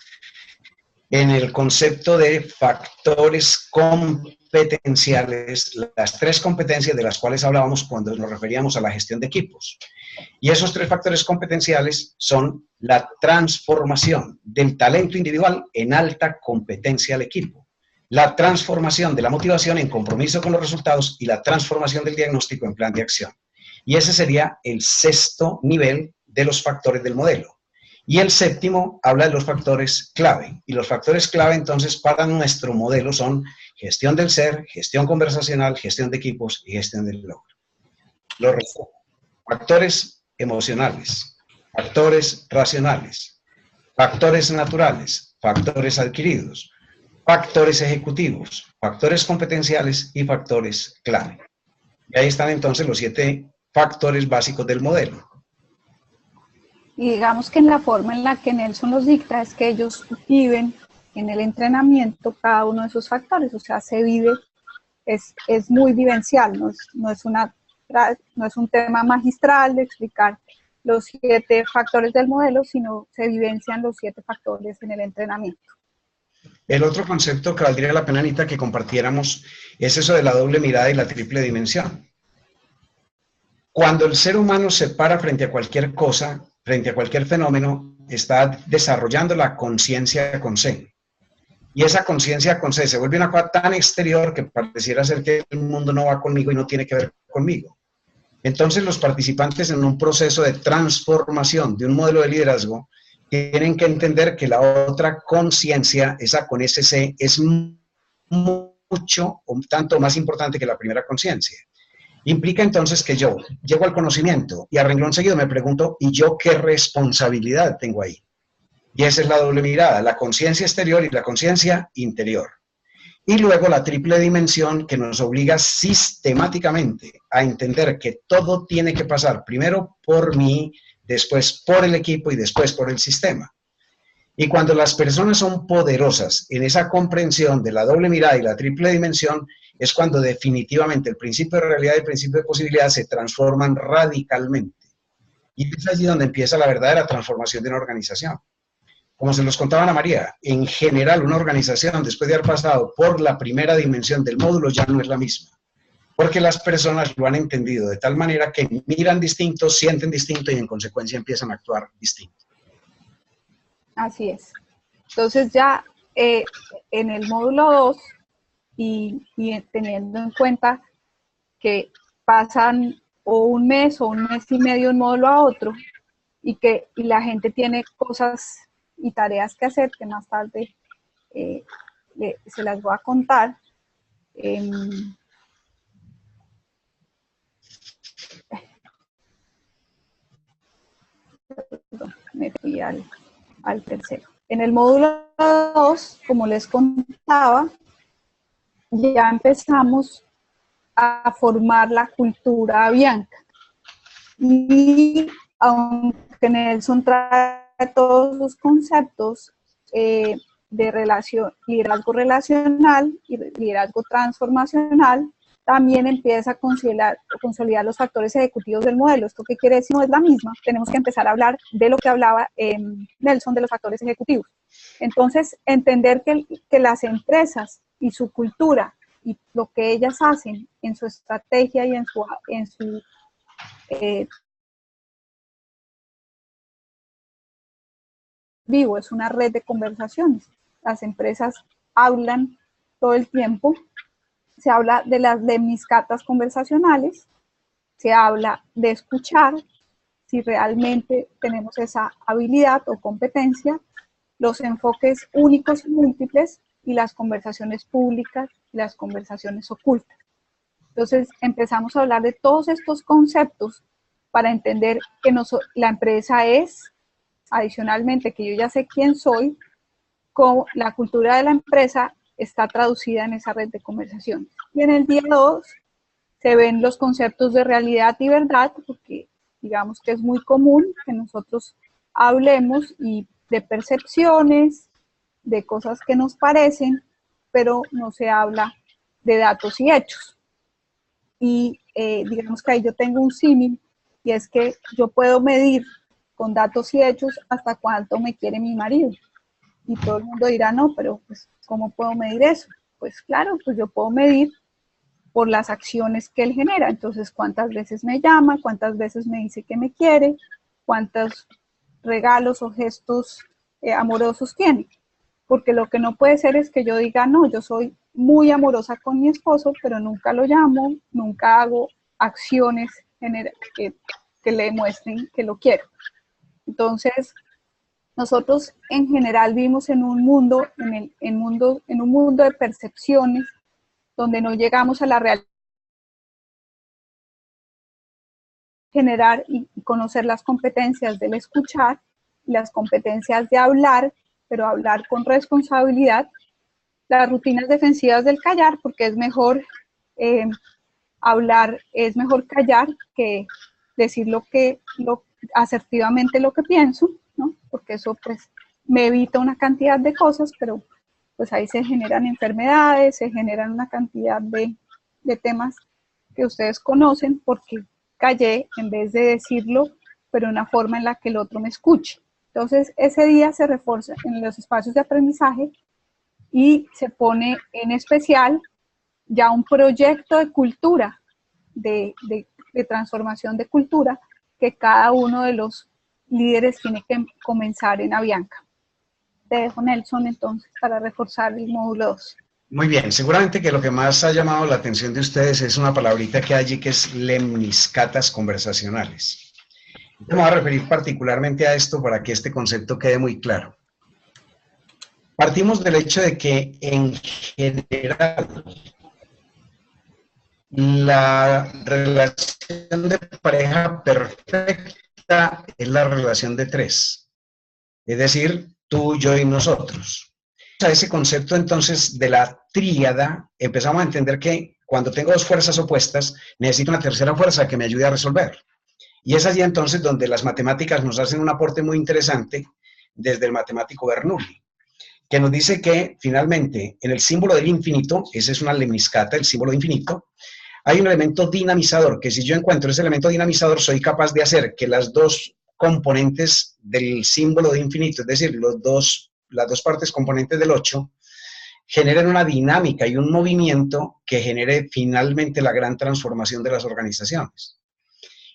en el concepto de factores competenciales, las 3 competencias de las cuales hablábamos cuando nos referíamos a la gestión de equipos. Y esos 3 factores competenciales son la transformación del talento individual en alta competencia al equipo, la transformación de la motivación en compromiso con los resultados y la transformación del diagnóstico en plan de acción. Y ese sería el 6º nivel de los factores del modelo. Y el 7º habla de los factores clave. Y los factores clave, entonces, para nuestro modelo son gestión del ser, gestión conversacional, gestión de equipos y gestión del logro. Los resumo: factores emocionales, factores racionales, factores naturales, factores adquiridos, factores ejecutivos, factores competenciales y factores clave. Y ahí están entonces los 7 factores básicos del modelo. Y digamos que en la forma en la que Nelson los dicta es que ellos viven en el entrenamiento cada uno de esos factores, o sea, se vive es muy vivencial, no es un tema magistral de explicar los 7 factores del modelo, sino se vivencian los 7 factores en el entrenamiento. El otro concepto que valdría la pena, Anita, que compartiéramos es eso de la doble mirada y la triple dimensión. Cuando el ser humano se para frente a cualquier cosa, frente a cualquier fenómeno, está desarrollando la conciencia con C. Y esa conciencia con C se vuelve una cosa tan exterior que pareciera ser que el mundo no va conmigo y no tiene que ver conmigo. Entonces los participantes en un proceso de transformación de un modelo de liderazgo tienen que entender que la otra conciencia, esa con ese C, es mucho o un tanto más importante que la primera conciencia. Implica entonces que yo llego al conocimiento y a renglón seguido me pregunto, ¿y yo qué responsabilidad tengo ahí? Y esa es la doble mirada, la conciencia exterior y la conciencia interior. Y luego la triple dimensión que nos obliga sistemáticamente a entender que todo tiene que pasar primero por mí, después por el equipo y después por el sistema. Y cuando las personas son poderosas en esa comprensión de la doble mirada y la triple dimensión, es cuando definitivamente el principio de realidad y el principio de posibilidad se transforman radicalmente. Y es allí donde empieza la verdadera transformación de una organización. Como se los contaba Ana María, en general una organización después de haber pasado por la primera dimensión del módulo ya no es la misma, porque las personas lo han entendido de tal manera que miran distinto, sienten distinto y en consecuencia empiezan a actuar distinto. Así es. Entonces ya en el módulo 2 y teniendo en cuenta que pasan o un mes y medio de un módulo a otro y la gente tiene cosas y tareas que hacer, que más tarde se las voy a contar. Me fui al tercero. En el módulo 2, como les contaba, ya empezamos a formar la cultura Bianca. Y aunque Nelson trae todos los conceptos de liderazgo relacional y liderazgo transformacional, también empieza a consolidar los factores ejecutivos del modelo. ¿Esto qué quiere decir? No es la misma. Tenemos que empezar a hablar de lo que hablaba Nelson de los factores ejecutivos. Entonces, entender que las empresas y su cultura y lo que ellas hacen en su estrategia y en su vivo, es una red de conversaciones. Las empresas hablan todo el tiempo, se habla de mis cartas conversacionales, se habla de escuchar, si realmente tenemos esa habilidad o competencia, los enfoques únicos y múltiples y las conversaciones públicas y las conversaciones ocultas. Entonces empezamos a hablar de todos estos conceptos para entender que la empresa es, adicionalmente, que yo ya sé quién soy, cómo la cultura de la empresa está traducida en esa red de conversaciones. Y en el día 2 se ven los conceptos de realidad y verdad, porque digamos que es muy común que nosotros hablemos de percepciones, de cosas que nos parecen, pero no se habla de datos y hechos. Y digamos que ahí yo tengo un símil, y es que yo puedo medir con datos y hechos hasta cuánto me quiere mi marido. Y todo el mundo dirá, no, pero pues, ¿cómo puedo medir eso? Pues claro, pues yo puedo medir por las acciones que él genera. Entonces, cuántas veces me llama, cuántas veces me dice que me quiere, cuántos regalos o gestos amorosos tiene. Porque lo que no puede ser es que yo diga, no, yo soy muy amorosa con mi esposo, pero nunca lo llamo, nunca hago acciones que le demuestren que lo quiero. Entonces, nosotros en general vivimos en un mundo, en un mundo de percepciones, donde no llegamos a la realidad. Generar y conocer las competencias del escuchar, las competencias de hablar, pero hablar con responsabilidad, las rutinas defensivas del callar, porque es mejor hablar, es mejor callar que decir asertivamente lo que pienso, ¿no? Porque eso pues me evita una cantidad de cosas, pero pues ahí se generan enfermedades, se generan una cantidad de de temas que ustedes conocen porque callé en vez de decirlo, pero de una forma en la que el otro me escuche. Entonces, ese día se refuerza en los espacios de aprendizaje y se pone en especial ya un proyecto de cultura, de transformación de cultura, que cada uno de los líderes tiene que comenzar en Avianca. Te dejo, Nelson, entonces, para reforzar el módulo 2. Muy bien, seguramente que lo que más ha llamado la atención de ustedes es una palabrita que hay allí que es lemniscatas conversacionales. Me voy a referir particularmente a esto para que este concepto quede muy claro. Partimos del hecho de que en general la relación de pareja perfecta es la relación de tres, es decir, tú, yo y nosotros. A ese concepto entonces de la tríada, empezamos a entender que cuando tengo dos fuerzas opuestas, necesito una tercera fuerza que me ayude a resolver. Y es allí entonces donde las matemáticas nos hacen un aporte muy interesante desde el matemático Bernoulli, que nos dice que finalmente en el símbolo del infinito, esa es una lemniscata, el símbolo de infinito, hay un elemento dinamizador, que si yo encuentro ese elemento dinamizador, soy capaz de hacer que las dos componentes del símbolo de infinito, es decir, las dos partes componentes del 8, generen una dinámica y un movimiento que genere finalmente la gran transformación de las organizaciones.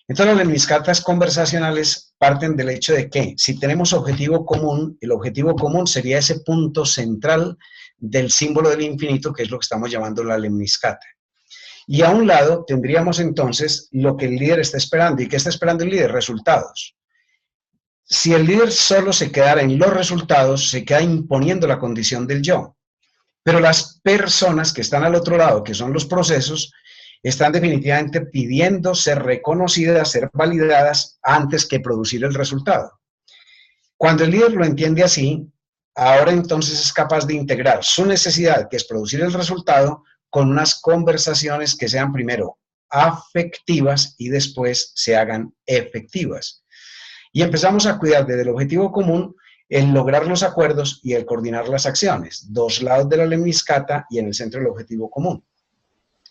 Entonces, las lemniscatas conversacionales parten del hecho de que si tenemos objetivo común, el objetivo común sería ese punto central del símbolo del infinito, que es lo que estamos llamando la lemniscata. Y a un lado tendríamos entonces lo que el líder está esperando. ¿Y qué está esperando el líder? Resultados. Si el líder solo se quedara en los resultados, se queda imponiendo la condición del yo. Pero las personas que están al otro lado, que son los procesos, están definitivamente pidiendo ser reconocidas, ser validadas antes que producir el resultado. Cuando el líder lo entiende así, ahora entonces es capaz de integrar su necesidad, que es producir el resultado, con unas conversaciones que sean primero afectivas y después se hagan efectivas. Y empezamos a cuidar desde el objetivo común el lograr los acuerdos y el coordinar las acciones, dos lados de la lemniscata y en el centro el objetivo común.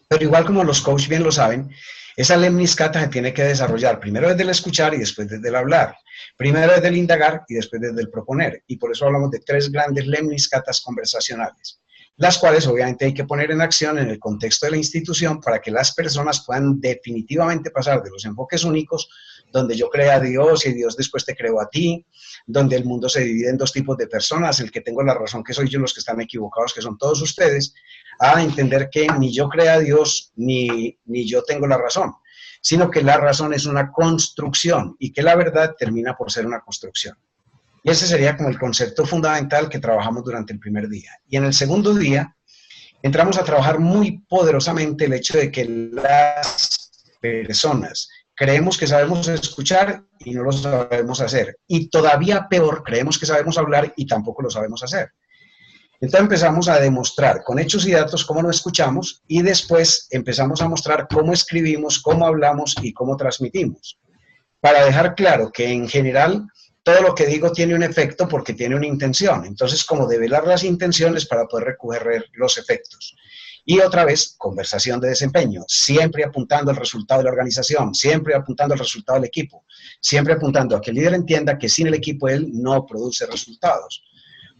Pero igual como los coaches bien lo saben, esa lemniscata se tiene que desarrollar primero desde el escuchar y después desde el hablar, primero desde el indagar y después desde el proponer. Y por eso hablamos de tres grandes lemniscatas conversacionales, las cuales obviamente hay que poner en acción en el contexto de la institución para que las personas puedan definitivamente pasar de los enfoques únicos, donde yo creo a Dios y Dios después te creo a ti, donde el mundo se divide en dos tipos de personas, el que tengo la razón que soy yo, los que están equivocados que son todos ustedes, a entender que ni yo creo a Dios ni yo tengo la razón, sino que la razón es una construcción y que la verdad termina por ser una construcción. Y ese sería como el concepto fundamental que trabajamos durante el primer día. Y en el segundo día entramos a trabajar muy poderosamente el hecho de que las personas creemos que sabemos escuchar y no lo sabemos hacer. Y todavía peor, creemos que sabemos hablar y tampoco lo sabemos hacer. Entonces empezamos a demostrar con hechos y datos cómo no escuchamos y después empezamos a mostrar cómo escribimos, cómo hablamos y cómo transmitimos. Para dejar claro que en general todo lo que digo tiene un efecto porque tiene una intención. Entonces, como develar las intenciones para poder recoger los efectos. Y otra vez, conversación de desempeño, siempre apuntando al resultado de la organización, siempre apuntando al resultado del equipo, siempre apuntando a que el líder entienda que sin el equipo él no produce resultados.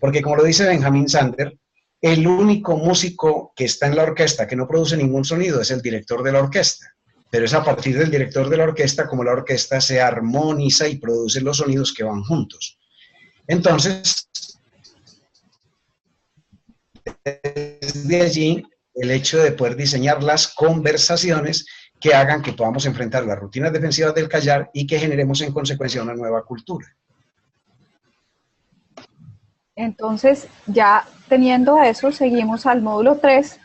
Porque como lo dice Benjamin Sander, el único músico que está en la orquesta que no produce ningún sonido es el director de la orquesta. Pero es a partir del director de la orquesta como la orquesta se armoniza y produce los sonidos que van juntos. Entonces, desde allí, el hecho de poder diseñar las conversaciones que hagan que podamos enfrentar las rutinas defensivas del callar y que generemos en consecuencia una nueva cultura. Entonces, ya teniendo eso, seguimos al módulo 3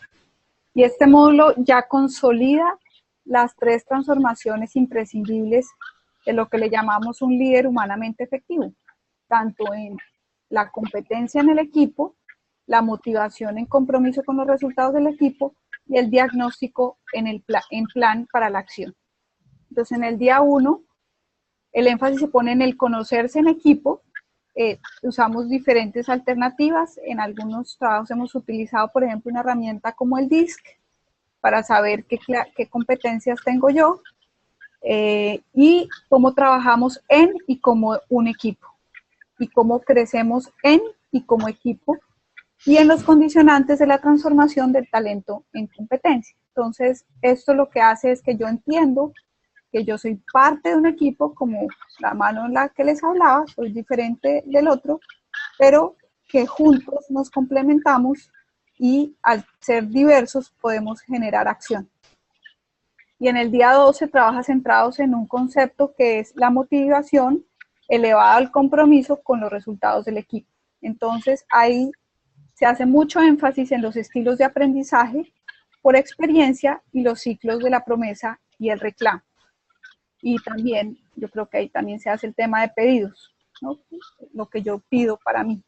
y este módulo ya consolida las tres transformaciones imprescindibles de lo que le llamamos un líder humanamente efectivo, tanto en la competencia en el equipo, la motivación en compromiso con los resultados del equipo y el diagnóstico en plan para la acción. Entonces, en el día 1, el énfasis se pone en el conocerse en equipo. Usamos diferentes alternativas. En algunos trabajos hemos utilizado, por ejemplo, una herramienta como el DISC, para saber qué competencias tengo yo y cómo trabajamos en y como un equipo y cómo crecemos en y como equipo y en los condicionantes de la transformación del talento en competencia. Entonces, esto lo que hace es que yo entiendo que yo soy parte de un equipo, como la mano en la que les hablaba, soy diferente del otro, pero que juntos nos complementamos y al ser diversos podemos generar acción. Y en el día 2 se trabaja centrados en un concepto que es la motivación elevada al compromiso con los resultados del equipo. Entonces, ahí se hace mucho énfasis en los estilos de aprendizaje por experiencia y los ciclos de la promesa y el reclamo. Y también, yo creo que ahí también se hace el tema de pedidos, ¿no? Lo que yo pido para mí.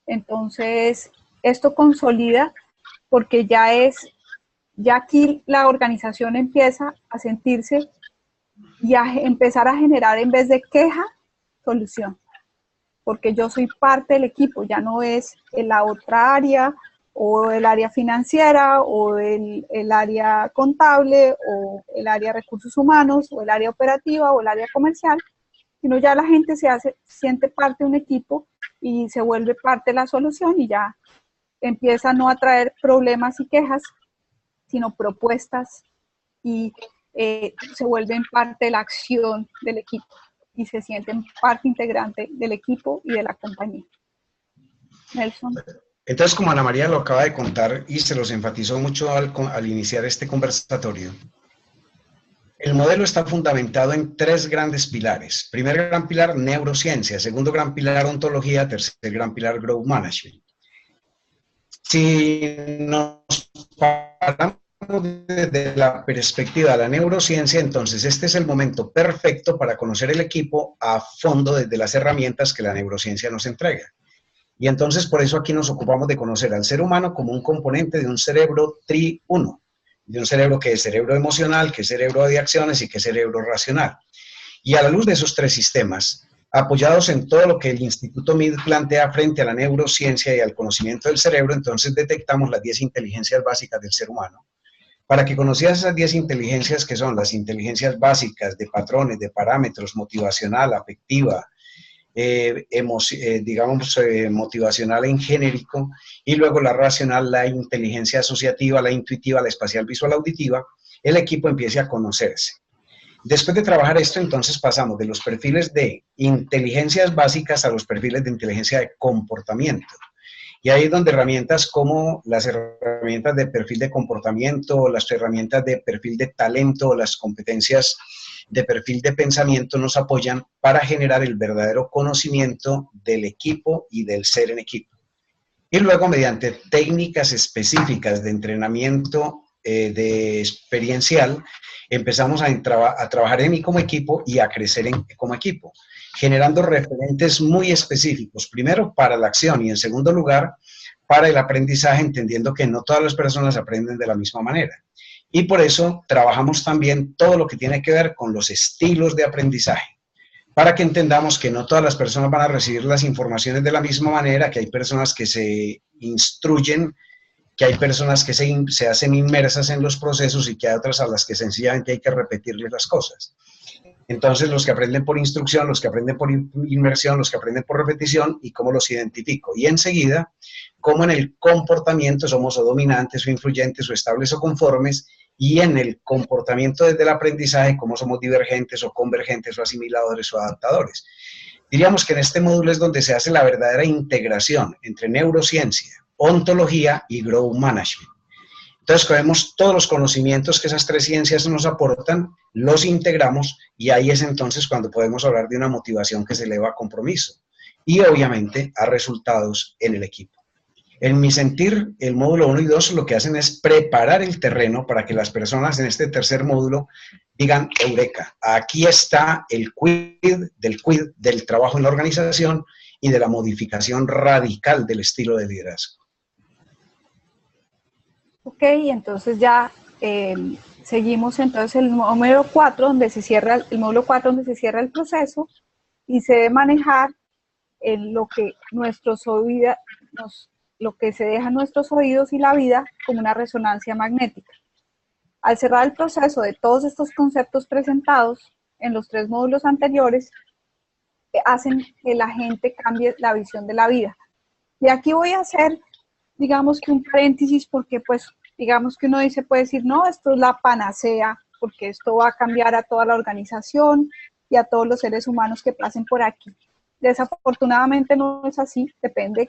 Entonces, esto consolida porque ya aquí la organización empieza a sentirse y a empezar a generar en vez de queja, solución. Porque yo soy parte del equipo, ya no es la otra área o el área financiera o el área contable o el área de recursos humanos o el área operativa o el área comercial, sino ya la gente siente parte de un equipo y se vuelve parte de la solución y ya empieza no a traer problemas y quejas, sino propuestas y se vuelven parte de la acción del equipo y se sienten parte integrante del equipo y de la compañía. Nelson. Entonces, como Ana María lo acaba de contar y se los enfatizó mucho al iniciar este conversatorio, el modelo está fundamentado en 3 grandes pilares. Primer gran pilar, neurociencia. Segundo gran pilar, ontología. Tercer gran pilar, growth management. Si nos paramos desde la perspectiva de la neurociencia, entonces este es el momento perfecto para conocer el equipo a fondo desde las herramientas que la neurociencia nos entrega. Y entonces por eso aquí nos ocupamos de conocer al ser humano como un componente de un cerebro tri-1, de un cerebro que es cerebro emocional, que es cerebro de acciones y que es cerebro racional. Y a la luz de esos 3 sistemas, apoyados en todo lo que el Instituto Mead plantea frente a la neurociencia y al conocimiento del cerebro, entonces detectamos las 10 inteligencias básicas del ser humano. Para que conocieras esas 10 inteligencias, que son las inteligencias básicas de patrones, de parámetros, motivacional, afectiva, motivacional en genérico, y luego la racional, la inteligencia asociativa, la intuitiva, la espacial, visual, auditiva, el equipo empiece a conocerse. Después de trabajar esto, entonces pasamos de los perfiles de inteligencias básicas a los perfiles de inteligencia de comportamiento. Y ahí es donde herramientas como las herramientas de perfil de comportamiento, las herramientas de perfil de talento, las competencias de perfil de pensamiento nos apoyan para generar el verdadero conocimiento del equipo y del ser en equipo. Y luego, mediante técnicas específicas de entrenamiento de experiencial, empezamos a trabajar en y como equipo y a crecer como equipo, generando referentes muy específicos, primero para la acción y en segundo lugar para el aprendizaje, entendiendo que no todas las personas aprenden de la misma manera. Y por eso trabajamos también todo lo que tiene que ver con los estilos de aprendizaje, para que entendamos que no todas las personas van a recibir las informaciones de la misma manera, que hay personas que se instruyen, que hay personas que se hacen inmersas en los procesos y que hay otras a las que sencillamente hay que repetirles las cosas. Entonces, los que aprenden por instrucción, los que aprenden por inmersión, los que aprenden por repetición, y cómo los identifico. Y enseguida, cómo en el comportamiento somos o dominantes o influyentes o estables o conformes, y en el comportamiento desde el aprendizaje, cómo somos divergentes o convergentes o asimiladores o adaptadores. Diríamos que en este módulo es donde se hace la verdadera integración entre neurociencia, ontología y growth management. Entonces, cogemos todos los conocimientos que esas 3 ciencias nos aportan, los integramos y ahí es entonces cuando podemos hablar de una motivación que se eleva a compromiso y obviamente a resultados en el equipo. En mi sentir, el módulo 1 y 2 lo que hacen es preparar el terreno para que las personas en este tercer módulo digan, eureka, aquí está el quid del trabajo en la organización y de la modificación radical del estilo de liderazgo. Ok, entonces ya seguimos entonces el módulo 4 donde se cierra el proceso y se debe manejar lo que se deja en nuestros oídos y la vida como una resonancia magnética. Al cerrar el proceso de todos estos conceptos presentados en los 3 módulos anteriores, hacen que la gente cambie la visión de la vida. Y aquí voy a hacer, digamos que un paréntesis, porque pues, digamos que uno puede decir, no, esto es la panacea, porque esto va a cambiar a toda la organización y a todos los seres humanos que pasen por aquí. Desafortunadamente no es así, depende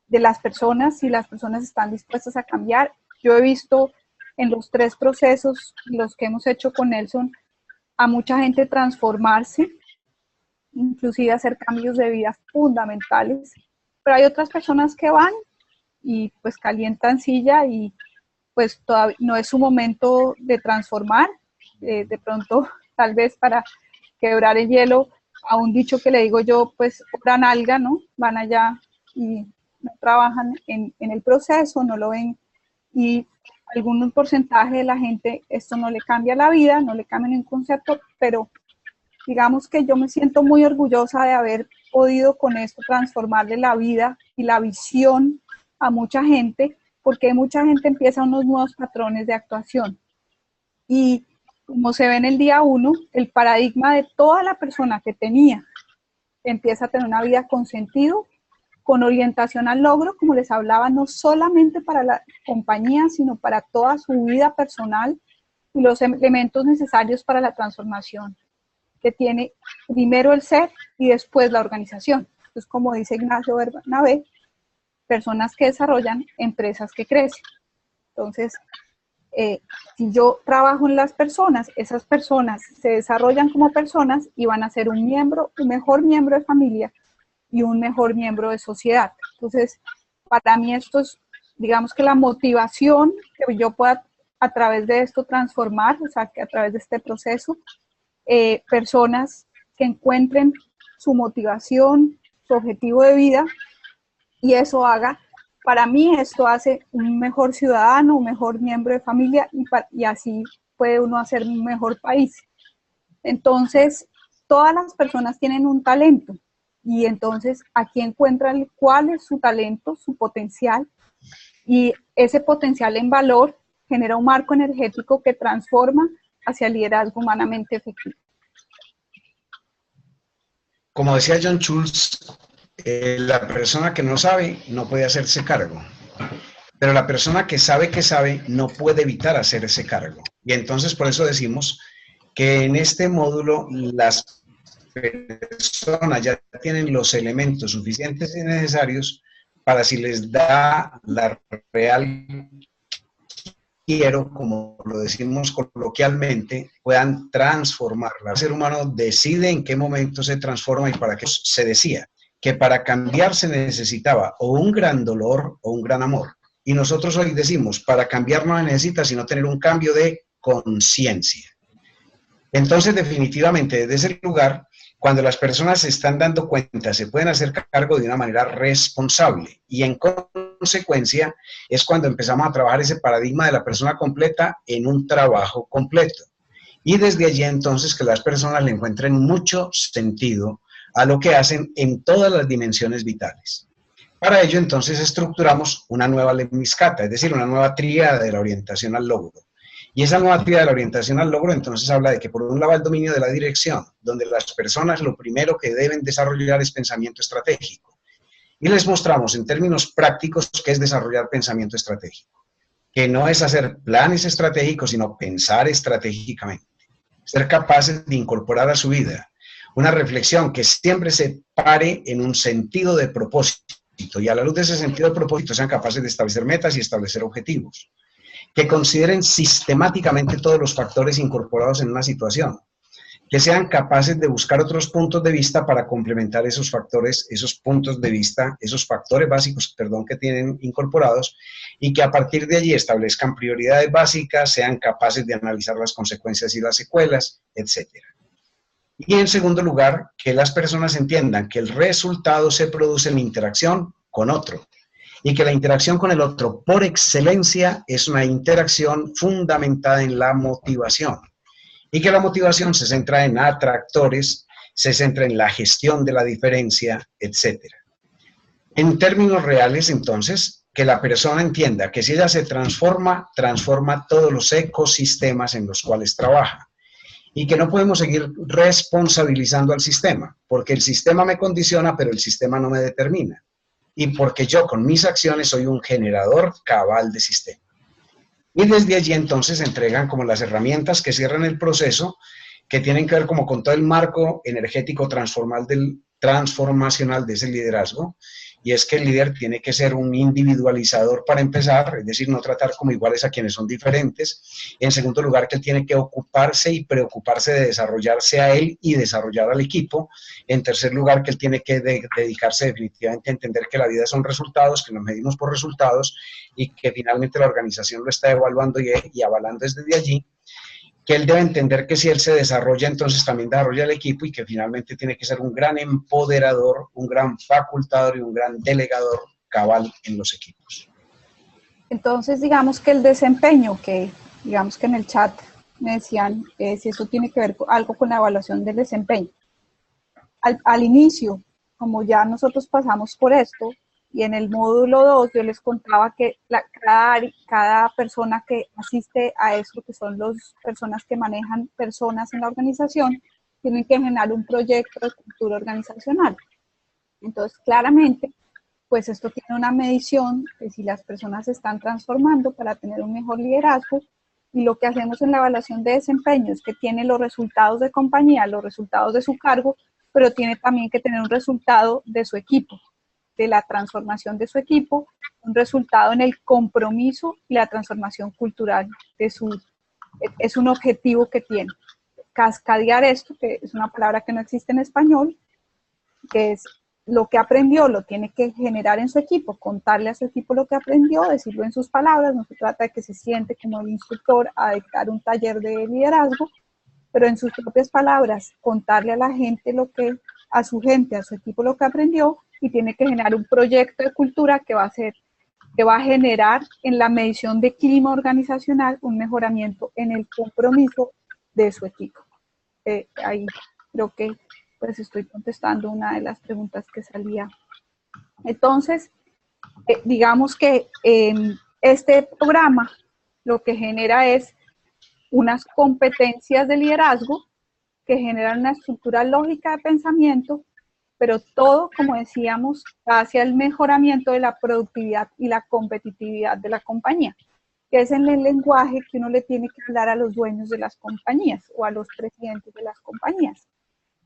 de las personas, si las personas están dispuestas a cambiar. Yo he visto en los 3 procesos, los que hemos hecho con Nelson, a mucha gente transformarse, inclusive hacer cambios de vida fundamentales, pero hay otras personas que van y pues calientan silla y pues todavía no es su momento de transformar, de pronto tal vez para quebrar el hielo, a un dicho que le digo yo, pues obran alga, ¿no? Van allá y no trabajan en el proceso, no lo ven, y algún porcentaje de la gente esto no le cambia la vida, no le cambia ningún concepto, pero digamos que yo me siento muy orgullosa de haber podido con esto transformarle la vida y la visión a mucha gente, porque mucha gente empieza unos nuevos patrones de actuación. Y como se ve en el día 1, el paradigma de toda la persona que tenía empieza a tener una vida con sentido, con orientación al logro, como les hablaba, no solamente para la compañía, sino para toda su vida personal y los elementos necesarios para la transformación, que tiene primero el ser y después la organización. Entonces, como dice Ignacio Bernabé, personas que desarrollan, empresas que crecen. Entonces, si yo trabajo en las personas, esas personas se desarrollan como personas y van a ser un mejor miembro de familia y un mejor miembro de sociedad. Entonces, para mí esto es, digamos que la motivación que yo pueda a través de esto transformar, o sea, que a través de este proceso, personas que encuentren su motivación, su objetivo de vida, y eso haga, para mí esto hace un mejor ciudadano, un mejor miembro de familia, y así puede uno hacer un mejor país. Entonces, todas las personas tienen un talento, y entonces aquí encuentran cuál es su talento, su potencial, y ese potencial en valor genera un marco energético que transforma hacia el liderazgo humanamente efectivo. Como decía John Schultz, la persona que no sabe no puede hacerse cargo, pero la persona que sabe no puede evitar hacerse cargo. Y entonces por eso decimos que en este módulo las personas ya tienen los elementos suficientes y necesarios para, si les da la real quiero, como lo decimos coloquialmente, puedan transformarla. El ser humano decide en qué momento se transforma, y para qué se decía que para cambiar se necesitaba o un gran dolor o un gran amor. Y nosotros hoy decimos, para cambiar no se necesita sino tener un cambio de conciencia. Entonces, definitivamente, desde ese lugar, cuando las personas se están dando cuenta, se pueden hacer cargo de una manera responsable, y en consecuencia es cuando empezamos a trabajar ese paradigma de la persona completa en un trabajo completo. Y desde allí entonces que las personas le encuentren mucho sentido a lo que hacen en todas las dimensiones vitales. Para ello entonces estructuramos una nueva lemniscata, es decir, una nueva tríada de la orientación al logro. Y esa nueva tríada de la orientación al logro entonces habla de que por un lado el dominio de la dirección, donde las personas lo primero que deben desarrollar es pensamiento estratégico. Y les mostramos en términos prácticos qué es desarrollar pensamiento estratégico, que no es hacer planes estratégicos, sino pensar estratégicamente, ser capaces de incorporar a su vida una reflexión que siempre se pare en un sentido de propósito, y a la luz de ese sentido de propósito sean capaces de establecer metas y establecer objetivos, que consideren sistemáticamente todos los factores incorporados en una situación, que sean capaces de buscar otros puntos de vista para complementar esos factores, esos puntos de vista, esos factores básicos, que tienen incorporados, y que a partir de allí establezcan prioridades básicas, sean capaces de analizar las consecuencias y las secuelas, etc. Y en segundo lugar, que las personas entiendan que el resultado se produce en interacción con otro, y que la interacción con el otro, por excelencia, es una interacción fundamentada en la motivación. Y que la motivación se centra en atractores, se centra en la gestión de la diferencia, etc. En términos reales, entonces, que la persona entienda que si ella se transforma, transforma todos los ecosistemas en los cuales trabaja. Y que no podemos seguir responsabilizando al sistema, porque el sistema me condiciona, pero el sistema no me determina. Y porque yo con mis acciones soy un generador cabal de sistema. Y desde allí entonces entregan como las herramientas que cierran el proceso, que tienen que ver como con todo el marco energético transformacional de ese liderazgo, y es que el líder tiene que ser un individualizador para empezar, es decir, no tratar como iguales a quienes son diferentes. En segundo lugar, que él tiene que ocuparse y preocuparse de desarrollarse a él y desarrollar al equipo. En tercer lugar, que él tiene que dedicarse definitivamente a entender que la vida son resultados, que nos medimos por resultados y que finalmente la organización lo está evaluando y avalando desde allí. Que él debe entender que si él se desarrolla, entonces también desarrolla el equipo y que finalmente tiene que ser un gran empoderador, un gran facultador y un gran delegador cabal en los equipos. Entonces, digamos que el desempeño, que digamos que en el chat me decían si eso tiene que ver algo con la evaluación del desempeño. Al inicio, como ya nosotros pasamos por esto, y en el módulo 2 yo les contaba que cada persona que asiste a esto, que son las personas que manejan personas en la organización, tienen que generar un proyecto de cultura organizacional. Entonces, claramente, pues esto tiene una medición de si las personas se están transformando para tener un mejor liderazgo, y lo que hacemos en la evaluación de desempeño es que tiene los resultados de compañía, los resultados de su cargo, pero tiene también que tener un resultado de su equipo, de la transformación de su equipo, un resultado en el compromiso y la transformación cultural de es un objetivo que tiene. Cascadear esto, que es una palabra que no existe en español, que es lo que aprendió, lo tiene que generar en su equipo, contarle a su equipo lo que aprendió, decirlo en sus palabras. No se trata de que se siente como el instructor a dictar un taller de liderazgo, pero en sus propias palabras, contarle a la gente a su equipo lo que aprendió, y tiene que generar un proyecto de cultura que va a generar en la medición de clima organizacional un mejoramiento en el compromiso de su equipo. Ahí creo que pues estoy contestando una de las preguntas que salía. Entonces, digamos que este programa lo que genera es unas competencias de liderazgo que generan una estructura lógica de pensamiento, pero todo, como decíamos, hacia el mejoramiento de la productividad y la competitividad de la compañía, que es en el lenguaje que uno le tiene que hablar a los dueños de las compañías o a los presidentes de las compañías,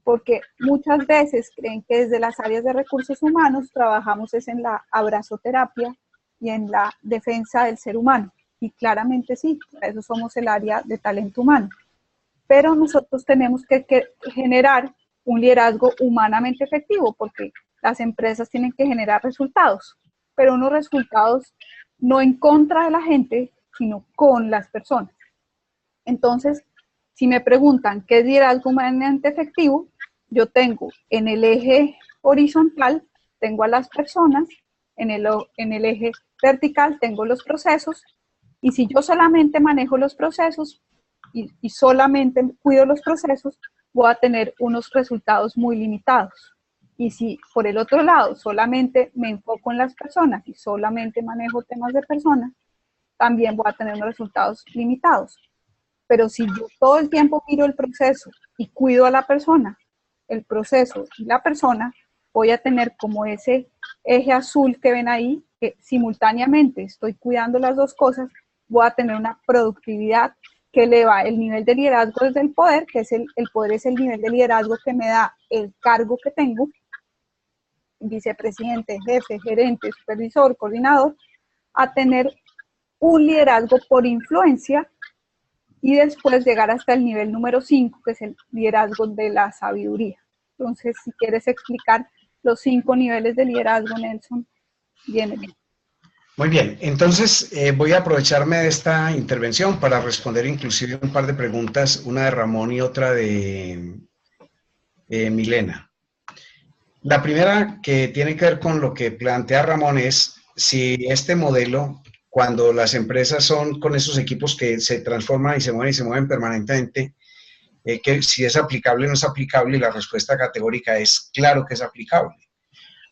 porque muchas veces creen que desde las áreas de recursos humanos trabajamos es en la abrazoterapia y en la defensa del ser humano, y claramente sí, para eso somos el área de talento humano, pero nosotros tenemos que generar un liderazgo humanamente efectivo, porque las empresas tienen que generar resultados, pero unos resultados no en contra de la gente, sino con las personas. Entonces, si me preguntan qué es liderazgo humanamente efectivo, yo tengo en el eje horizontal, tengo a las personas, en el eje vertical tengo los procesos, y si yo solamente manejo los procesos y solamente cuido los procesos, voy a tener unos resultados muy limitados. Y si por el otro lado solamente me enfoco en las personas y solamente manejo temas de personas, también voy a tener unos resultados limitados. Pero si yo todo el tiempo miro el proceso y cuido a la persona, el proceso y la persona, voy a tener como ese eje azul que ven ahí, que simultáneamente estoy cuidando las dos cosas, voy a tener una productividad que eleva el nivel de liderazgo desde el poder, que es el poder es el nivel de liderazgo que me da el cargo que tengo, vicepresidente, jefe, gerente, supervisor, coordinador, a tener un liderazgo por influencia, y después llegar hasta el nivel número 5, que es el liderazgo de la sabiduría. Entonces, si quieres explicar los 5 niveles de liderazgo, Nelson, viene bien. Muy bien, entonces voy a aprovecharme de esta intervención para responder inclusive un par de preguntas, una de Ramón y otra de Milena. La primera, que tiene que ver con lo que plantea Ramón, es si este modelo, cuando las empresas son con esos equipos que se transforman y se mueven permanentemente, que si es aplicable o no es aplicable, y la respuesta categórica es claro que es aplicable.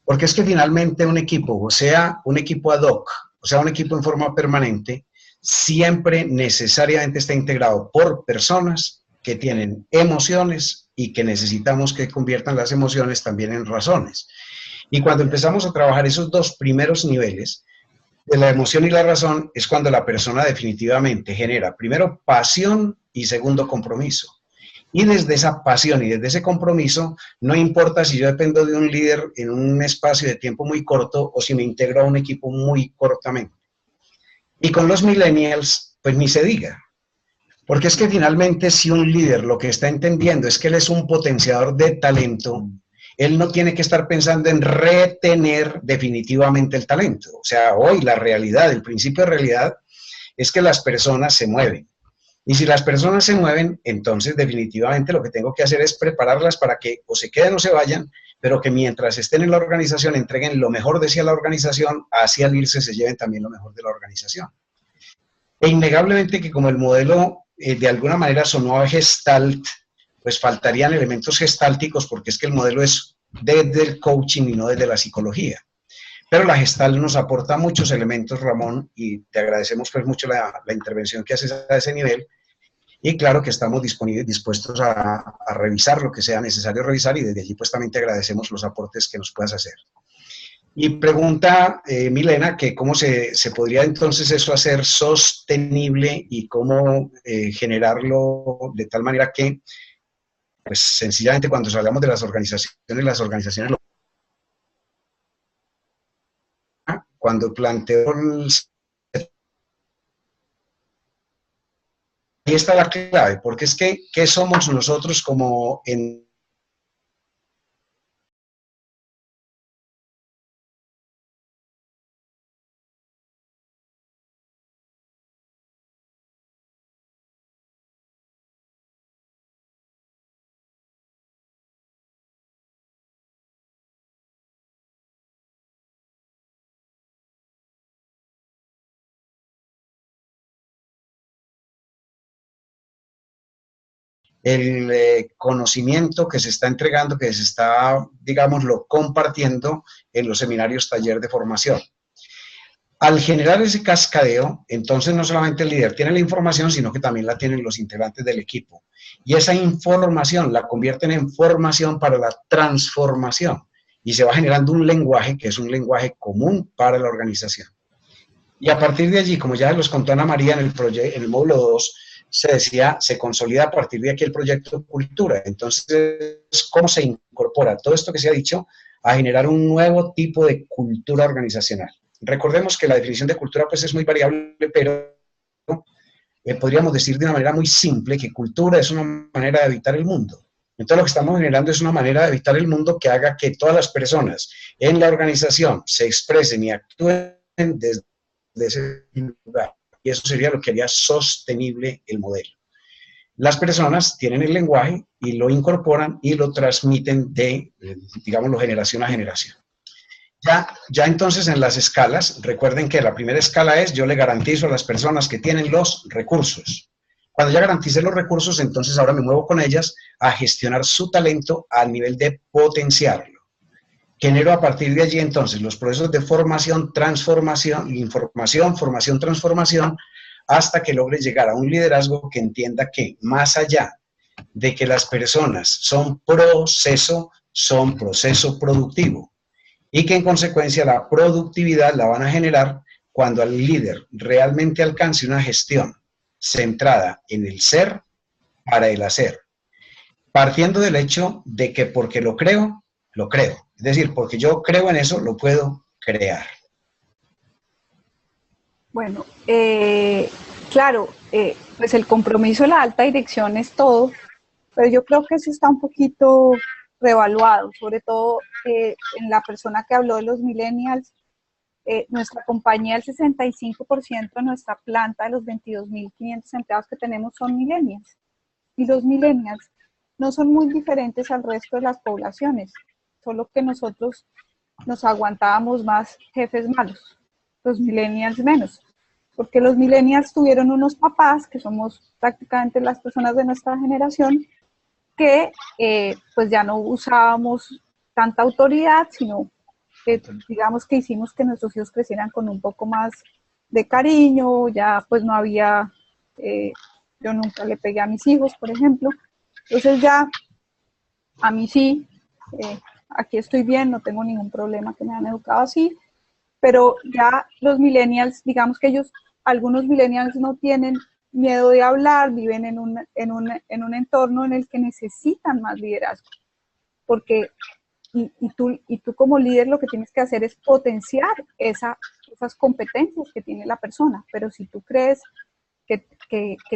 Porque es que finalmente un equipo, o sea, un equipo ad hoc, o sea, un equipo en forma permanente, siempre necesariamente está integrado por personas que tienen emociones y que necesitamos que conviertan las emociones también en razones. Y cuando empezamos a trabajar esos dos primeros niveles, de la emoción y la razón, es cuando la persona definitivamente genera, primero, pasión y segundo, compromiso. Y desde esa pasión y desde ese compromiso, no importa si yo dependo de un líder en un espacio de tiempo muy corto o si me integro a un equipo muy cortamente. Y con los millennials, pues ni se diga. Porque es que finalmente si un líder lo que está entendiendo es que él es un potenciador de talento, él no tiene que estar pensando en retener definitivamente el talento. O sea, hoy la realidad, el principio de realidad es que las personas se mueven. Y si las personas se mueven, entonces definitivamente lo que tengo que hacer es prepararlas para que o se queden o se vayan, pero que mientras estén en la organización entreguen lo mejor de sí a la organización, así al irse se lleven también lo mejor de la organización. E innegablemente que como el modelo de alguna manera sonó a Gestalt, pues faltarían elementos gestálticos porque es que el modelo es desde el coaching y no desde la psicología. Pero la Gestalt nos aporta muchos elementos, Ramón, y te agradecemos pues mucho la intervención que haces a ese nivel. Y claro que estamos dispuestos a revisar lo que sea necesario revisar y desde allí pues también te agradecemos los aportes que nos puedas hacer. Y pregunta Milena que cómo se podría entonces eso hacer sostenible y cómo generarlo de tal manera que pues sencillamente cuando hablamos de las organizaciones cuando planteo ahí está la clave, porque es que ¿qué somos nosotros como en el conocimiento que se está entregando, que se está, digámoslo, compartiendo en los seminarios taller de formación? Al generar ese cascadeo, entonces no solamente el líder tiene la información, sino que también la tienen los integrantes del equipo. Y esa información la convierten en formación para la transformación. Y se va generando un lenguaje que es un lenguaje común para la organización. Y a partir de allí, como ya los contó Ana María en el módulo 2, se decía, se consolida a partir de aquí el proyecto Cultura. Entonces, ¿cómo se incorpora todo esto que se ha dicho a generar un nuevo tipo de cultura organizacional? Recordemos que la definición de cultura pues es muy variable, pero podríamos decir de una manera muy simple que cultura es una manera de habitar el mundo. Entonces lo que estamos generando es una manera de habitar el mundo que haga que todas las personas en la organización se expresen y actúen desde ese lugar. Y eso sería lo que haría sostenible el modelo. Las personas tienen el lenguaje y lo incorporan y lo transmiten de, digámoslo, generación a generación. Ya entonces en las escalas, recuerden que la primera escala es yo le garantizo a las personas que tienen los recursos. Cuando ya garantice los recursos, entonces ahora me muevo con ellas a gestionar su talento al nivel de potenciarlo. Genero a partir de allí entonces los procesos de formación, transformación, información, formación, transformación, hasta que logre llegar a un liderazgo que entienda que más allá de que las personas son proceso productivo. Y que en consecuencia la productividad la van a generar cuando el líder realmente alcance una gestión centrada en el ser para el hacer, partiendo del hecho de que porque lo creo, es decir, porque yo creo en eso, lo puedo crear. Bueno, claro, pues el compromiso de la alta dirección es todo, pero yo creo que eso está un poquito revaluado, sobre todo en la persona que habló de los millennials. Nuestra compañía, el 65% de nuestra planta, de los 22.500 empleados que tenemos, son millennials. Y los millennials no son muy diferentes al resto de las poblaciones, solo que nosotros nos aguantábamos más jefes malos, los millennials menos. Porque los millennials tuvieron unos papás, que somos prácticamente las personas de nuestra generación, que pues ya no usábamos tanta autoridad, sino digamos que hicimos que nuestros hijos crecieran con un poco más de cariño, ya pues no había, yo nunca le pegué a mis hijos, por ejemplo, entonces ya a mí sí, aquí estoy bien, no tengo ningún problema que me han educado así, pero ya los millennials, digamos que ellos, algunos millennials no tienen miedo de hablar, viven en un entorno en el que necesitan más liderazgo, porque y tú como líder lo que tienes que hacer es potenciar esas competencias que tiene la persona, pero si tú crees que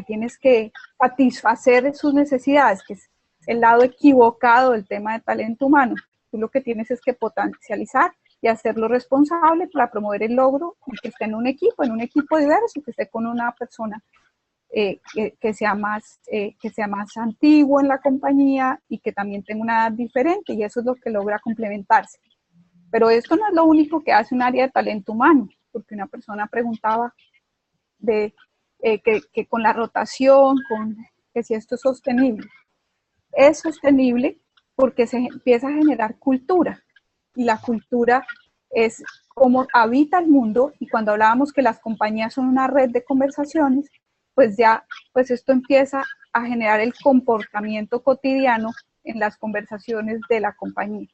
tienes que satisfacer sus necesidades, que es el lado equivocado del tema de talento humano, tú lo que tienes es que potencializar y hacerlo responsable para promover el logro y que esté en un equipo diverso, que esté con una persona que sea más antiguo en la compañía y que también tenga una edad diferente, y eso es lo que logra complementarse. Pero esto no es lo único que hace un área de talento humano, porque una persona preguntaba que con la rotación, que si esto es sostenible. Es sostenible porque se empieza a generar cultura, y la cultura es cómo habita el mundo, y cuando hablábamos que las compañías son una red de conversaciones, pues ya, pues esto empieza a generar el comportamiento cotidiano en las conversaciones de la compañía.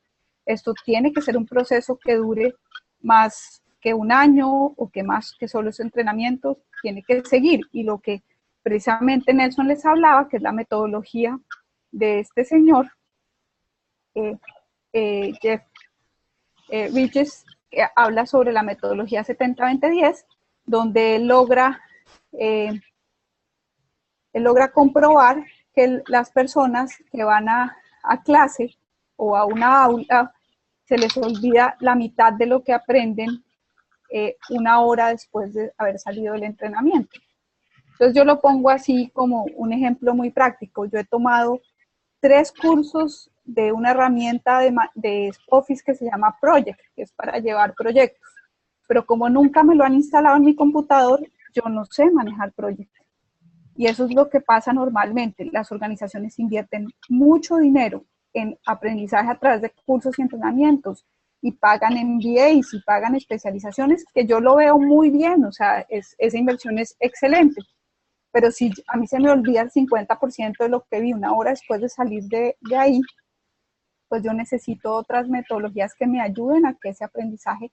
Esto tiene que ser un proceso que dure más que un año o que más que solo los entrenamientos, tiene que seguir, y lo que precisamente Nelson les hablaba, que es la metodología de este señor, Jeff Bridges, que habla sobre la metodología 70-20-10, donde él logra comprobar que las personas que van a clase o a una aula se les olvida la mitad de lo que aprenden una hora después de haber salido del entrenamiento. Entonces yo lo pongo así como un ejemplo muy práctico. Yo he tomado 3 cursos de una herramienta de Office que se llama Project, que es para llevar proyectos. Pero como nunca me lo han instalado en mi computador, yo no sé manejar Project. Y eso es lo que pasa normalmente. Las organizaciones invierten mucho dinero en aprendizaje a través de cursos y entrenamientos, y pagan MBAs y pagan especializaciones, que yo lo veo muy bien, o sea, esa inversión es excelente. Pero si a mí se me olvida el 50% de lo que vi una hora después de salir de ahí, pues yo necesito otras metodologías que me ayuden a que ese aprendizaje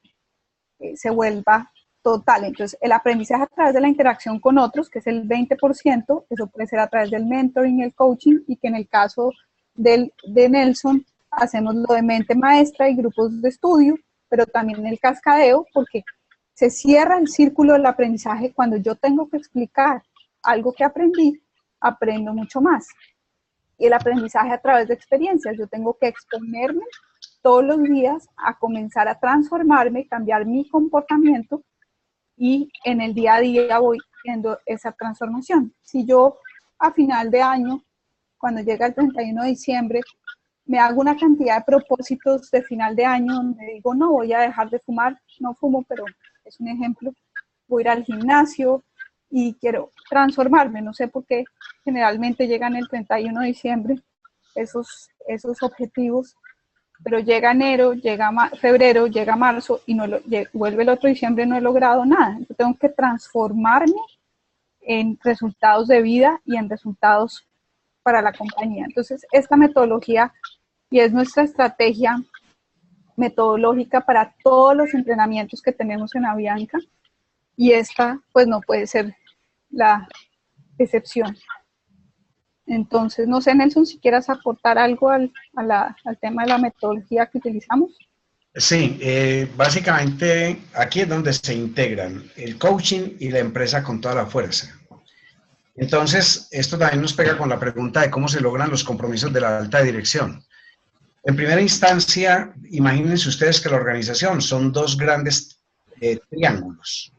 se vuelva total. Entonces, el aprendizaje a través de la interacción con otros, que es el 20%, eso puede ser a través del mentoring, el coaching, y que en el caso de Nelson, hacemos lo de mente maestra y grupos de estudio, pero también el cascadeo, porque se cierra el círculo del aprendizaje cuando yo tengo que explicar algo que aprendí, aprendo mucho más. Y el aprendizaje a través de experiencias, yo tengo que exponerme todos los días a comenzar a transformarme, cambiar mi comportamiento, y en el día a día voy viendo esa transformación. Si yo a final de año, cuando llega el 31 de diciembre, me hago una cantidad de propósitos de final de año donde digo, no, voy a dejar de fumar, no fumo, pero es un ejemplo, voy a ir al gimnasio y quiero transformarme, no sé por qué generalmente llegan el 31 de diciembre esos objetivos, pero llega enero, llega febrero, llega marzo y vuelve el otro diciembre y no he logrado nada. Yo tengo que transformarme en resultados de vida y en resultados para la compañía. Entonces, esta metodología, y es nuestra estrategia metodológica para todos los entrenamientos que tenemos en Avianca, y esta pues no puede ser la excepción. Entonces, no sé, Nelson, si quieras aportar algo al tema de la metodología que utilizamos. Sí, básicamente aquí es donde se integran el coaching y la empresa con toda la fuerza. Entonces, esto también nos pega con la pregunta de cómo se logran los compromisos de la alta dirección. En primera instancia, imagínense ustedes que la organización son 2 grandes triángulos.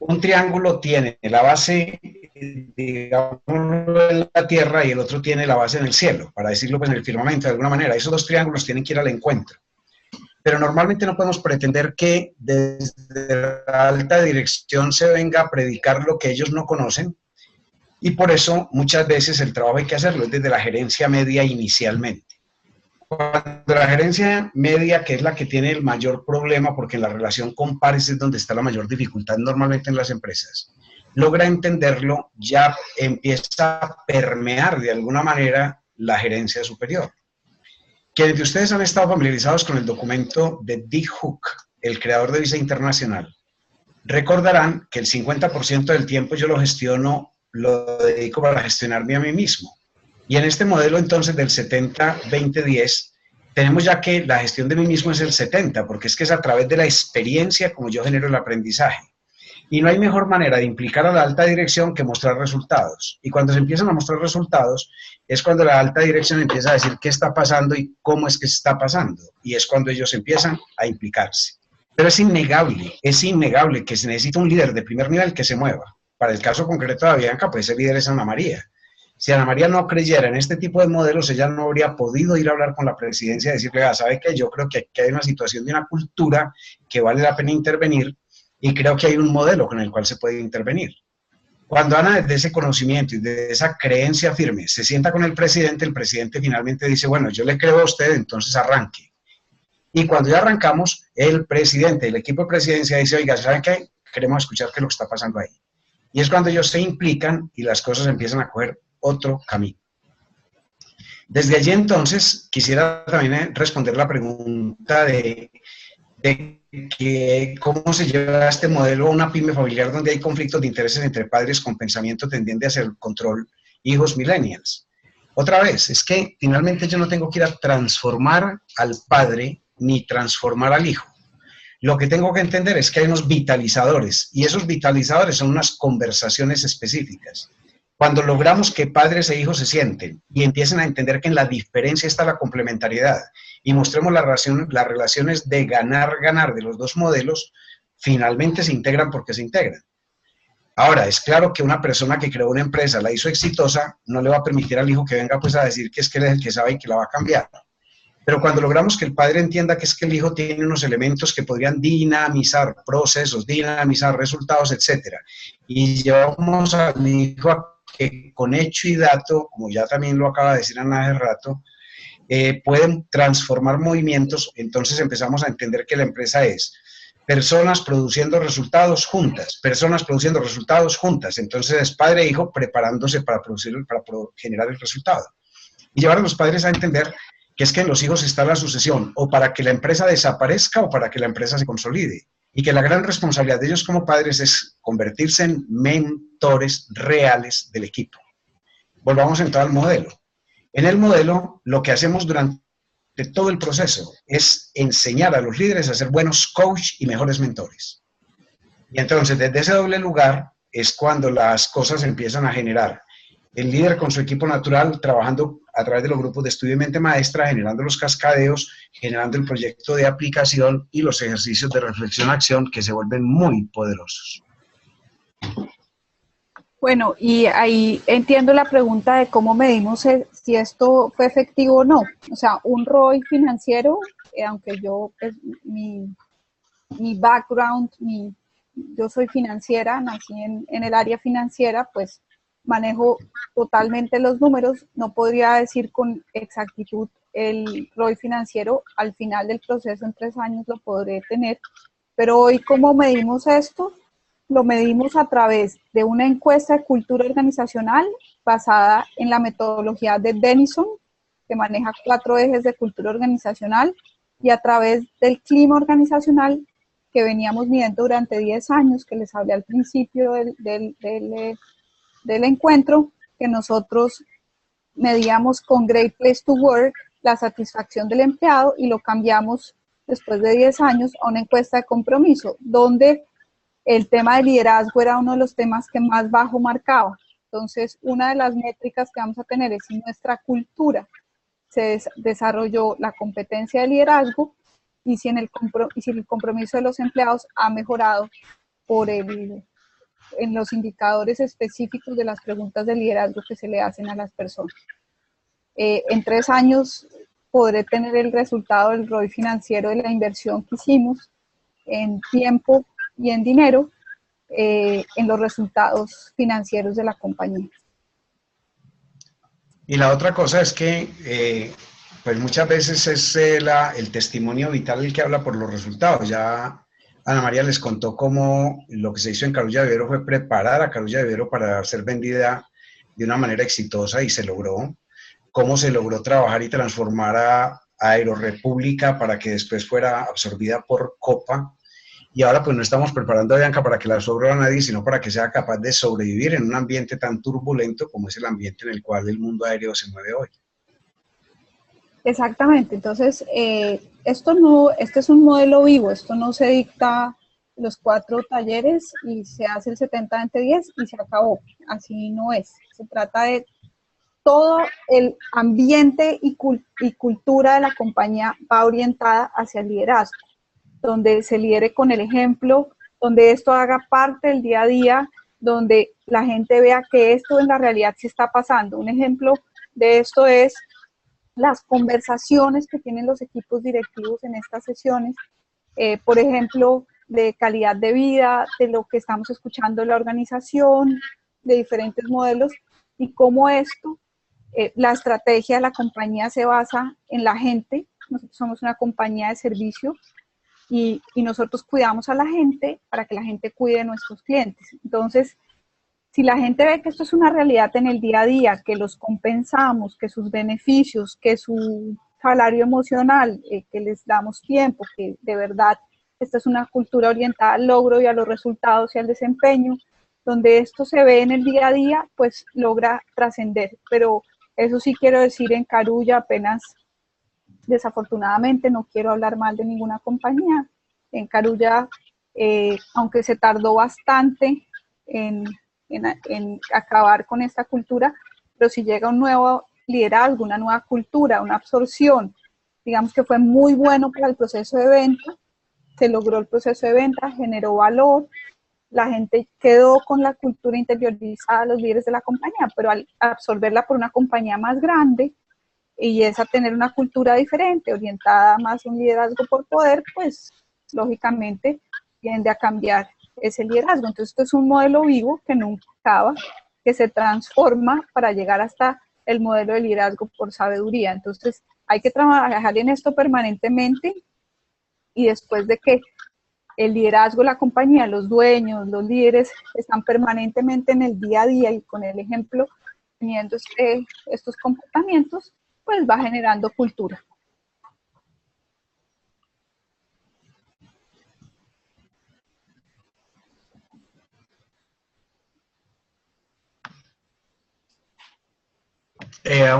Un triángulo tiene la base, digamos, en la tierra, y el otro tiene la base en el cielo, para decirlo pues en el firmamento de alguna manera. Esos 2 triángulos tienen que ir al encuentro. Pero normalmente no podemos pretender que desde la alta dirección se venga a predicar lo que ellos no conocen, y por eso muchas veces el trabajo hay que hacerlo desde la gerencia media inicialmente. Cuando la gerencia media, que es la que tiene el mayor problema, porque en la relación con pares es donde está la mayor dificultad normalmente en las empresas, logra entenderlo, ya empieza a permear de alguna manera la gerencia superior. Quienes de ustedes han estado familiarizados con el documento de Dick Hook, el creador de Visa Internacional, recordarán que el 50% del tiempo yo lo gestiono, lo dedico para gestionarme a mí mismo. Y en este modelo entonces del 70-20-10, tenemos ya que la gestión de mí mismo es el 70, porque es que es a través de la experiencia como yo genero el aprendizaje. Y no hay mejor manera de implicar a la alta dirección que mostrar resultados. Y cuando se empiezan a mostrar resultados, es cuando la alta dirección empieza a decir qué está pasando y cómo es que se está pasando. Y es cuando ellos empiezan a implicarse. Pero es innegable que se necesita un líder de primer nivel que se mueva. Para el caso concreto de Avianca, pues ese líder es Ana María. Si Ana María no creyera en este tipo de modelos, ella no habría podido ir a hablar con la presidencia y decirle, ¿sabe qué? Yo creo que aquí hay una situación de una cultura que vale la pena intervenir y creo que hay un modelo con el cual se puede intervenir. Cuando Ana, desde ese conocimiento y de esa creencia firme, se sienta con el presidente finalmente dice, bueno, yo le creo a usted, entonces arranque. Y cuando ya arrancamos, el presidente, el equipo de presidencia dice, oiga, ¿saben qué? Queremos escuchar qué es lo que está pasando ahí. Y es cuando ellos se implican y las cosas empiezan a coger otro camino. Desde allí entonces quisiera también responder la pregunta de que cómo se lleva este modelo a una pyme familiar donde hay conflictos de intereses entre padres con pensamiento tendiente hacia el control, hijos millennials. Otra vez, es que finalmente yo no tengo que ir a transformar al padre ni transformar al hijo. Lo que tengo que entender es que hay unos vitalizadores y esos vitalizadores son unas conversaciones específicas. Cuando logramos que padres e hijos se sienten y empiecen a entender que en la diferencia está la complementariedad y mostremos las relaciones de ganar-ganar de los dos modelos, finalmente se integran porque se integran. Ahora, es claro que una persona que creó una empresa, la hizo exitosa, no le va a permitir al hijo que venga pues a decir que es que él es el que sabe y que la va a cambiar. Pero cuando logramos que el padre entienda que es que el hijo tiene unos elementos que podrían dinamizar procesos, dinamizar resultados, etc. Y llevamos al hijo a que con hecho y dato, como ya también lo acaba de decir Ana hace rato, pueden transformar movimientos, entonces empezamos a entender que la empresa es personas produciendo resultados juntas, entonces es padre e hijo preparándose para generar el resultado. Y llevar a los padres a entender que es que en los hijos está la sucesión, o para que la empresa desaparezca o para que la empresa se consolide. Y que la gran responsabilidad de ellos como padres es convertirse en mentores reales del equipo. Volvamos a entrar al modelo. En el modelo, lo que hacemos durante todo el proceso es enseñar a los líderes a ser buenos coach y mejores mentores. Y entonces, desde ese doble lugar, es cuando las cosas empiezan a generar. El líder con su equipo natural, trabajando a través de los grupos de estudio y mente maestra, generando los cascadeos, generando el proyecto de aplicación y los ejercicios de reflexión-acción que se vuelven muy poderosos. Bueno, y ahí entiendo la pregunta de cómo medimos si esto fue efectivo o no. O sea, un ROI financiero, aunque yo, pues, mi background, yo soy financiera, nací en el área financiera, pues manejo totalmente los números, no podría decir con exactitud el ROI financiero, al final del proceso en 3 años lo podré tener, pero hoy ¿cómo medimos esto? Lo medimos a través de una encuesta de cultura organizacional basada en la metodología de Denison, que maneja 4 ejes de cultura organizacional, y a través del clima organizacional que veníamos midiendo durante 10 años, que les hablé al principio del encuentro, que nosotros medíamos con Great Place to Work la satisfacción del empleado y lo cambiamos después de 10 años a una encuesta de compromiso, donde el tema de liderazgo era uno de los temas que más bajo marcaba. Entonces, una de las métricas que vamos a tener es si nuestra cultura se desarrolló la competencia de liderazgo y si el compromiso de los empleados ha mejorado en los indicadores específicos de las preguntas de liderazgo que se le hacen a las personas. En 3 años podré tener el resultado del ROI financiero de la inversión que hicimos en tiempo y en dinero en los resultados financieros de la compañía. Y la otra cosa es que Pues muchas veces es el testimonio vital el que habla por los resultados. Ya Ana María les contó cómo lo que se hizo en Carulla de Vivero fue preparar a Carulla de Vivero para ser vendida de una manera exitosa y se logró. Cómo se logró trabajar y transformar a Aerorepública para que después fuera absorbida por Copa. Y ahora pues no estamos preparando a Bianca para que la absorba a nadie, sino para que sea capaz de sobrevivir en un ambiente tan turbulento como es el ambiente en el cual el mundo aéreo se mueve hoy. Exactamente, entonces este es un modelo vivo, esto no se dicta los 4 talleres y se hace el 70-20-10 y se acabó, así no es, se trata de todo el ambiente y cultura de la compañía va orientada hacia el liderazgo, donde se lidere con el ejemplo, donde esto haga parte del día a día, donde la gente vea que esto en la realidad sí está pasando. Un ejemplo de esto es las conversaciones que tienen los equipos directivos en estas sesiones, por ejemplo, de calidad de vida, de lo que estamos escuchando en la organización, de diferentes modelos, y cómo esto, la estrategia de la compañía se basa en la gente. Nosotros somos una compañía de servicio y nosotros cuidamos a la gente para que la gente cuide a nuestros clientes. Entonces, si la gente ve que esto es una realidad en el día a día, que los compensamos, que sus beneficios, que su salario emocional, que les damos tiempo, que de verdad esta es una cultura orientada al logro y a los resultados y al desempeño, donde esto se ve en el día a día, pues logra trascender. Pero eso sí quiero decir, en Carulla apenas, desafortunadamente, no quiero hablar mal de ninguna compañía, en Carulla, aunque se tardó bastante en acabar con esta cultura, pero si llega un nuevo liderazgo, una nueva cultura, una absorción, digamos que fue muy bueno para el proceso de venta, se logró el proceso de venta, generó valor, la gente quedó con la cultura interiorizada, los líderes de la compañía, pero al absorberla por una compañía más grande y es a tener una cultura diferente, orientada más a un liderazgo por poder, pues lógicamente tiende a cambiar ese liderazgo. Entonces esto es un modelo vivo que nunca acaba, que se transforma para llegar hasta el modelo de liderazgo por sabiduría. Entonces hay que trabajar en esto permanentemente, y después de que el liderazgo, la compañía, los dueños, los líderes están permanentemente en el día a día y con el ejemplo teniendo estos comportamientos, pues va generando cultura.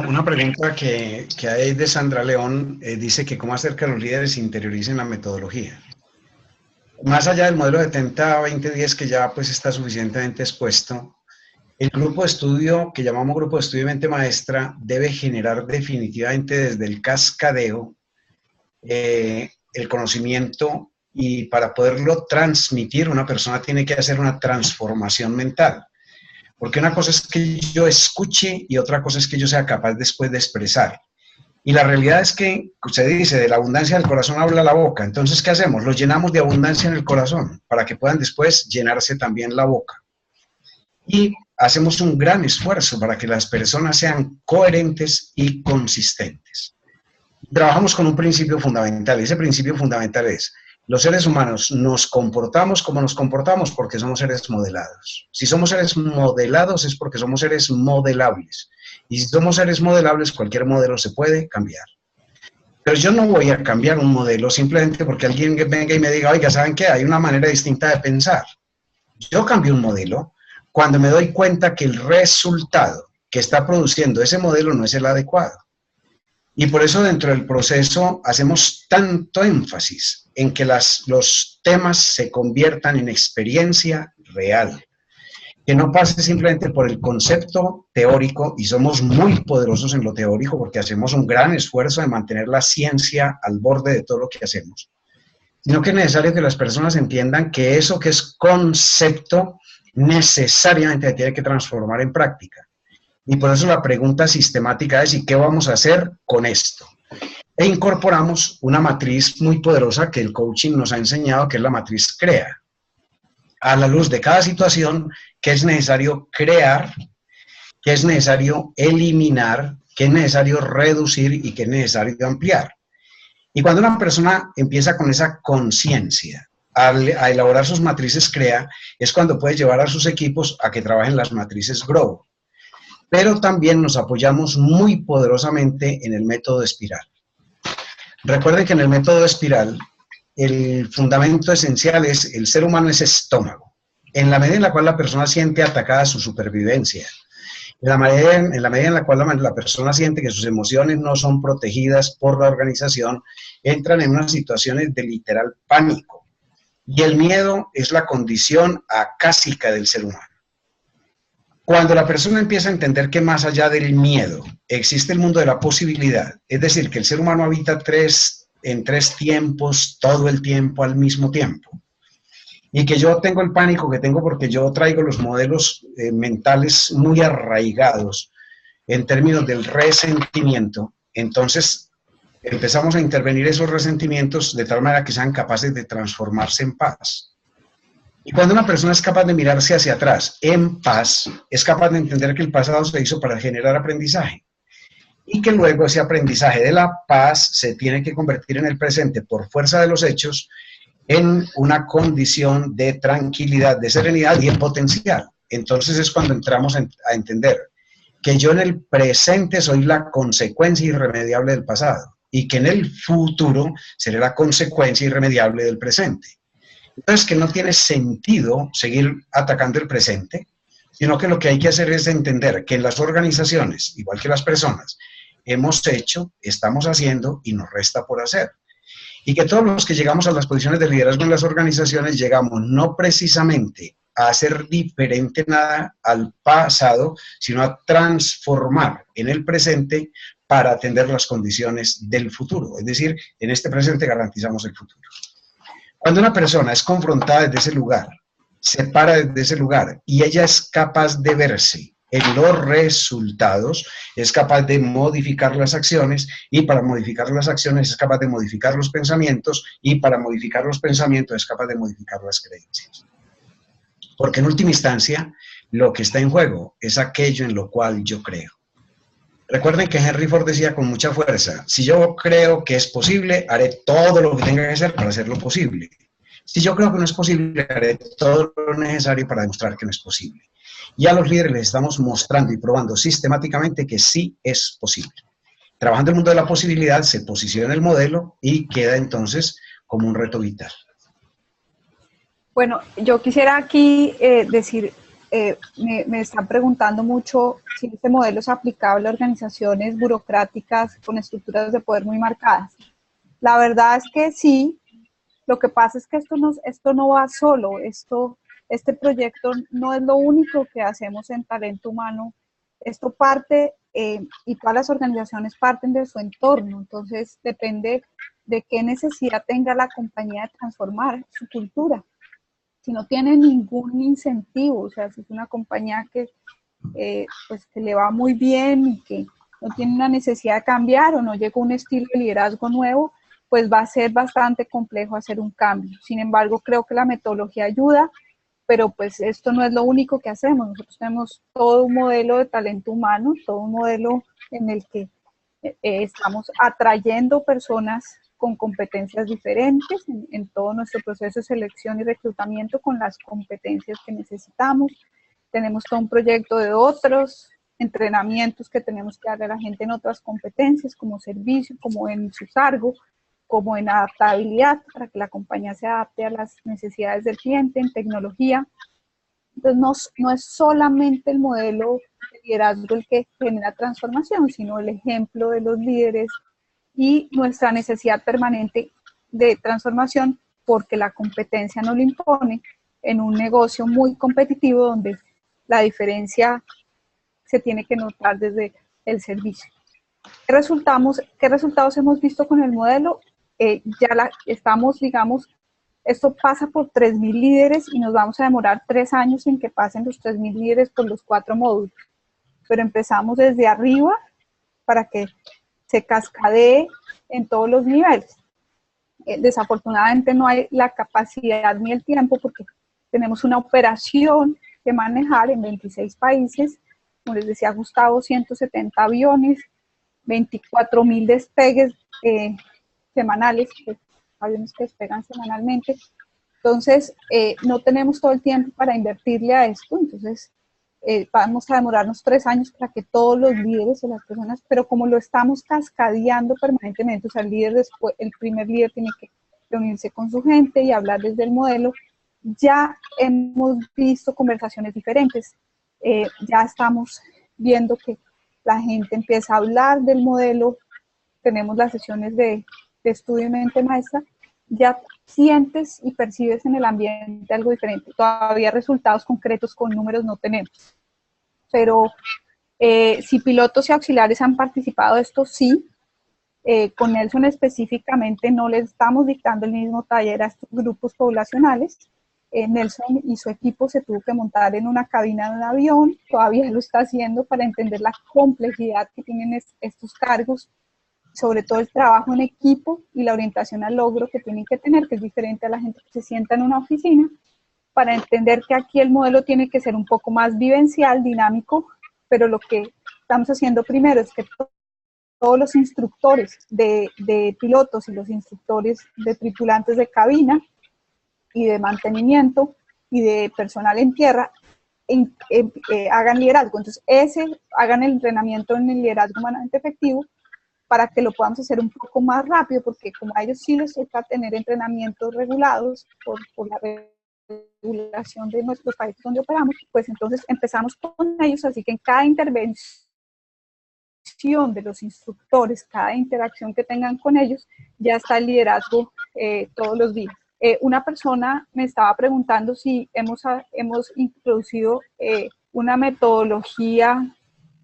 Una pregunta que hay de Sandra León, dice que cómo hacer que los líderes interioricen la metodología. Más allá del modelo de 70-20-10 que ya pues está suficientemente expuesto, el grupo de estudio que llamamos grupo de estudio de mente maestra debe generar definitivamente desde el cascadeo el conocimiento, y para poderlo transmitir una persona tiene que hacer una transformación mental. Porque una cosa es que yo escuche y otra cosa es que yo sea capaz después de expresar. Y la realidad es que, usted dice, de la abundancia del corazón habla la boca. Entonces, ¿qué hacemos? Los llenamos de abundancia en el corazón para que puedan después llenarse también la boca. Y hacemos un gran esfuerzo para que las personas sean coherentes y consistentes. Trabajamos con un principio fundamental. Ese principio fundamental es: los seres humanos nos comportamos como nos comportamos porque somos seres modelados. Si somos seres modelados es porque somos seres modelables. Y si somos seres modelables, cualquier modelo se puede cambiar. Pero yo no voy a cambiar un modelo simplemente porque alguien venga y me diga, oiga, ¿saben qué? Hay una manera distinta de pensar. Yo cambio un modelo cuando me doy cuenta que el resultado que está produciendo ese modelo no es el adecuado. Y por eso dentro del proceso hacemos tanto énfasis en que los temas se conviertan en experiencia real. Que no pase simplemente por el concepto teórico, y somos muy poderosos en lo teórico porque hacemos un gran esfuerzo de mantener la ciencia al borde de todo lo que hacemos, sino que es necesario que las personas entiendan que eso que es concepto necesariamente se tiene que transformar en práctica. Y por eso la pregunta sistemática es: ¿y qué vamos a hacer con esto? E incorporamos una matriz muy poderosa que el coaching nos ha enseñado, que es la matriz CREA. A la luz de cada situación, que es necesario crear, que es necesario eliminar qué es necesario reducir y qué es necesario ampliar. Y cuando una persona empieza con esa conciencia a elaborar sus matrices CREA, es cuando puede llevar a sus equipos a que trabajen las matrices GROW. Pero también nos apoyamos muy poderosamente en el método de espiral. Recuerden que en el método de espiral, el fundamento esencial es el ser humano es estómago. En la medida en la cual la persona siente atacada su supervivencia, en la medida en la cual la persona siente que sus emociones no son protegidas por la organización, entran en unas situaciones de literal pánico. Y el miedo es la condición acásica del ser humano. Cuando la persona empieza a entender que más allá del miedo existe el mundo de la posibilidad, es decir, que el ser humano habita en tres tiempos, todo el tiempo, al mismo tiempo, y que yo tengo el pánico que tengo porque yo traigo los modelos mentales muy arraigados en términos del resentimiento, entonces empezamos a intervenir esos resentimientos de tal manera que sean capaces de transformarse en paz. Y cuando una persona es capaz de mirarse hacia atrás en paz, es capaz de entender que el pasado se hizo para generar aprendizaje y que luego ese aprendizaje de la paz se tiene que convertir en el presente por fuerza de los hechos en una condición de tranquilidad, de serenidad y en potencial. Entonces es cuando entramos a entender que yo en el presente soy la consecuencia irremediable del pasado y que en el futuro seré la consecuencia irremediable del presente. Entonces, que no tiene sentido seguir atacando el presente, sino que lo que hay que hacer es entender que en las organizaciones, igual que las personas, hemos hecho, estamos haciendo y nos resta por hacer. Y que todos los que llegamos a las posiciones de liderazgo en las organizaciones llegamos no precisamente a hacer diferente nada al pasado, sino a transformar en el presente para atender las condiciones del futuro. Es decir, en este presente garantizamos el futuro. Cuando una persona es confrontada desde ese lugar, se para desde ese lugar y ella es capaz de verse en los resultados, es capaz de modificar las acciones y para modificar las acciones es capaz de modificar los pensamientos y para modificar los pensamientos es capaz de modificar las creencias. Porque en última instancia, lo que está en juego es aquello en lo cual yo creo. Recuerden que Henry Ford decía con mucha fuerza, si yo creo que es posible, haré todo lo que tenga que hacer para hacerlo posible. Si yo creo que no es posible, haré todo lo necesario para demostrar que no es posible. Y a los líderes les estamos mostrando y probando sistemáticamente que sí es posible. Trabajando en el mundo de la posibilidad, se posiciona el modelo y queda entonces como un reto vital. Bueno, yo quisiera aquí decir, me están preguntando mucho si este modelo es aplicable a organizaciones burocráticas con estructuras de poder muy marcadas. La verdad es que sí, lo que pasa es que esto no va solo, este proyecto no es lo único que hacemos en talento humano, esto parte y todas las organizaciones parten de su entorno, entonces depende de qué necesidad tenga la compañía de transformar su cultura. Si no tiene ningún incentivo, o sea, si es una compañía que, pues, que le va muy bien y que no tiene una necesidad de cambiar o no llega un estilo de liderazgo nuevo, pues va a ser bastante complejo hacer un cambio. Sin embargo, creo que la metodología ayuda, pero pues esto no es lo único que hacemos. Nosotros tenemos todo un modelo de talento humano, todo un modelo en el que estamos atrayendo personas con competencias diferentes en todo nuestro proceso de selección y reclutamiento con las competencias que necesitamos. Tenemos todo un proyecto de otros entrenamientos que tenemos que darle a la gente en otras competencias, como servicio, como en su cargo, como en adaptabilidad, para que la compañía se adapte a las necesidades del cliente, en tecnología. Entonces, no es solamente el modelo de liderazgo el que genera transformación, sino el ejemplo de los líderes y nuestra necesidad permanente de transformación porque la competencia nos lo impone en un negocio muy competitivo donde la diferencia se tiene que notar desde el servicio. ¿Qué resultados hemos visto con el modelo? Estamos, digamos, esto pasa por 3.000 líderes y nos vamos a demorar 3 años en que pasen los 3.000 líderes por los 4 módulos. Pero empezamos desde arriba para que se cascadee en todos los niveles. Desafortunadamente no hay la capacidad ni el tiempo porque tenemos una operación que manejar en 26 países, como les decía Gustavo, 170 aviones, 24.000 despegues semanales, que aviones que despegan semanalmente. Entonces, no tenemos todo el tiempo para invertirle a esto, entonces vamos a demorarnos 3 años para que todos los líderes de las personas, pero como lo estamos cascadeando permanentemente, o sea, el primer líder tiene que reunirse con su gente y hablar desde el modelo, ya hemos visto conversaciones diferentes, ya estamos viendo que la gente empieza a hablar del modelo, tenemos las sesiones de estudio y mente maestra, ya sientes y percibes en el ambiente algo diferente. Todavía resultados concretos con números no tenemos. Pero si pilotos y auxiliares han participado de esto, sí. Con Nelson específicamente no le estamos dictando el mismo taller a estos grupos poblacionales. Nelson y su equipo se tuvo que montar en una cabina de un avión, todavía lo está haciendo para entender la complejidad que tienen estos cargos, sobre todo el trabajo en equipo y la orientación al logro que tienen que tener, que es diferente a la gente que se sienta en una oficina, para entender que aquí el modelo tiene que ser un poco más vivencial, dinámico, pero lo que estamos haciendo primero es que todos los instructores de pilotos y los instructores de tripulantes de cabina y de mantenimiento y de personal en tierra hagan liderazgo. Entonces, hagan el entrenamiento en el liderazgo humanamente efectivo, para que lo podamos hacer un poco más rápido, porque como a ellos sí les toca tener entrenamientos regulados por la regulación de nuestros países donde operamos, pues entonces empezamos con ellos, así que en cada intervención de los instructores, cada interacción que tengan con ellos, ya está el liderazgo todos los días. Una persona me estaba preguntando si hemos introducido una metodología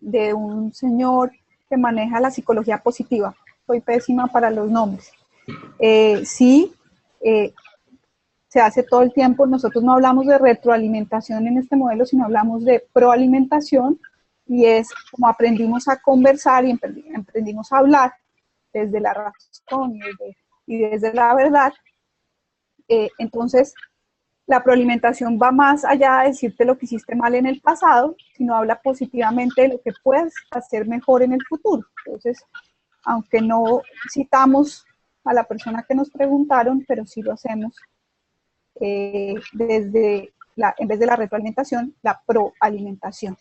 de un señor que maneja la psicología positiva. Soy pésima para los nombres. Sí, se hace todo el tiempo. Nosotros no hablamos de retroalimentación en este modelo, sino hablamos de proalimentación, y es como aprendimos a conversar y aprendimos a hablar desde la razón y desde la verdad. Entonces, la proalimentación va más allá de decirte lo que hiciste mal en el pasado, sino habla positivamente de lo que puedes hacer mejor en el futuro. Entonces, aunque no citamos a la persona que nos preguntaron, pero sí lo hacemos en vez de la retroalimentación, la proalimentación.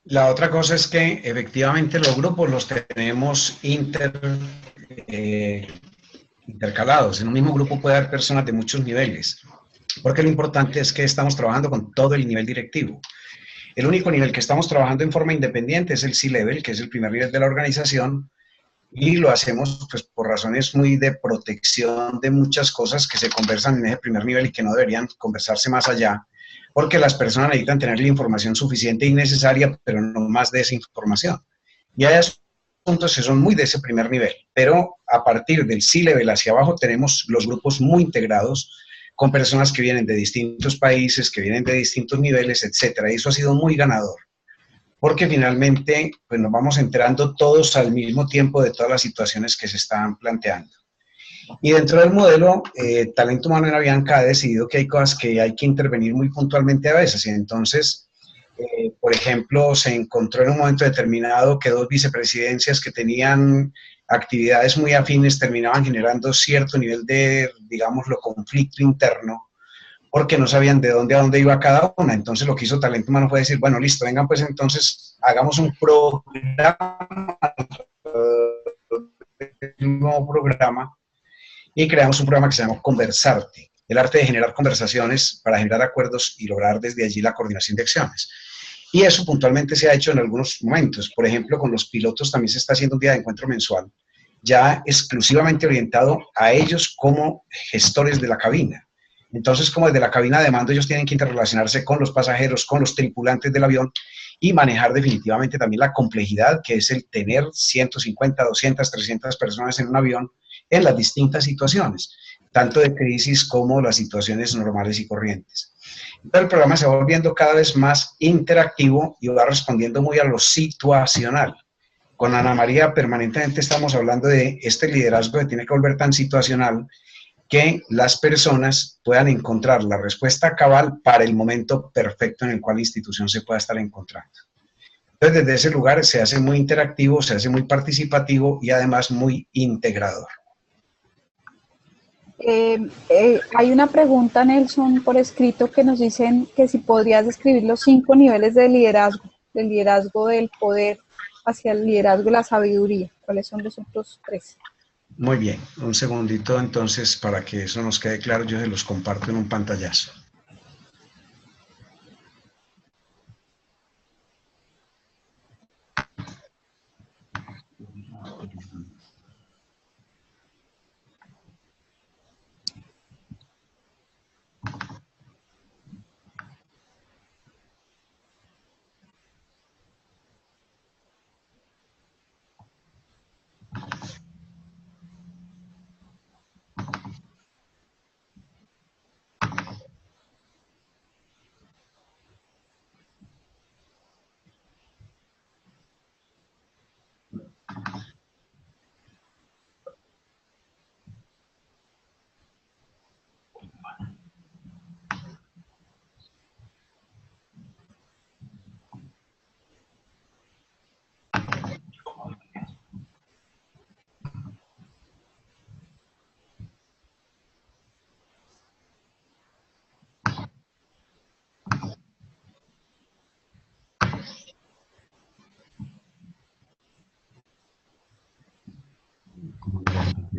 La otra cosa es que efectivamente los grupos los tenemos intercalados. En un mismo grupo puede haber personas de muchos niveles, porque lo importante es que estamos trabajando con todo el nivel directivo. El único nivel que estamos trabajando en forma independiente es el C-Level, que es el primer nivel de la organización, y lo hacemos pues por razones muy de protección de muchas cosas que se conversan en ese primer nivel y que no deberían conversarse más allá, porque las personas necesitan tener la información suficiente y necesaria, pero no más de esa información. Y hay asuntos que son muy de ese primer nivel, pero a partir del C-Level hacia abajo tenemos los grupos muy integrados, con personas que vienen de distintos países, que vienen de distintos niveles, etcétera. Y eso ha sido muy ganador, porque finalmente pues, nos vamos enterando todos al mismo tiempo de todas las situaciones que se están planteando. Y dentro del modelo, Talento Humano en Avianca ha decidido que hay cosas que hay que intervenir muy puntualmente a veces, y entonces, por ejemplo, se encontró en un momento determinado que 2 vicepresidencias que tenían actividades muy afines terminaban generando cierto nivel de, digámoslo, conflicto interno, porque no sabían de dónde a dónde iba cada una. Entonces lo que hizo Talento Humano fue decir, bueno, listo, vengan pues entonces, hagamos un nuevo programa, y creamos un programa que se llama Conversarte, el arte de generar conversaciones para generar acuerdos y lograr desde allí la coordinación de acciones. Y eso puntualmente se ha hecho en algunos momentos. Por ejemplo, con los pilotos también se está haciendo un día de encuentro mensual, ya exclusivamente orientado a ellos como gestores de la cabina. Entonces, como desde la cabina de mando ellos tienen que interrelacionarse con los pasajeros, con los tripulantes del avión y manejar definitivamente también la complejidad que es el tener 150, 200, 300 personas en un avión en las distintas situaciones, tanto de crisis como las situaciones normales y corrientes. Entonces, el programa se va volviendo cada vez más interactivo y va respondiendo muy a lo situacional. Con Ana María permanentemente estamos hablando de este liderazgo que tiene que volver tan situacional que las personas puedan encontrar la respuesta cabal para el momento perfecto en el cual la institución se pueda estar encontrando. Entonces, desde ese lugar se hace muy interactivo, se hace muy participativo y además muy integrador. Hay una pregunta, Nelson, por escrito que nos dicen que si podrías describir los 5 niveles de liderazgo, del liderazgo del poder hacia el liderazgo de la sabiduría. ¿Cuáles son los otros 3? Muy bien, un segundito entonces para que eso nos quede claro, yo se los comparto en un pantallazo.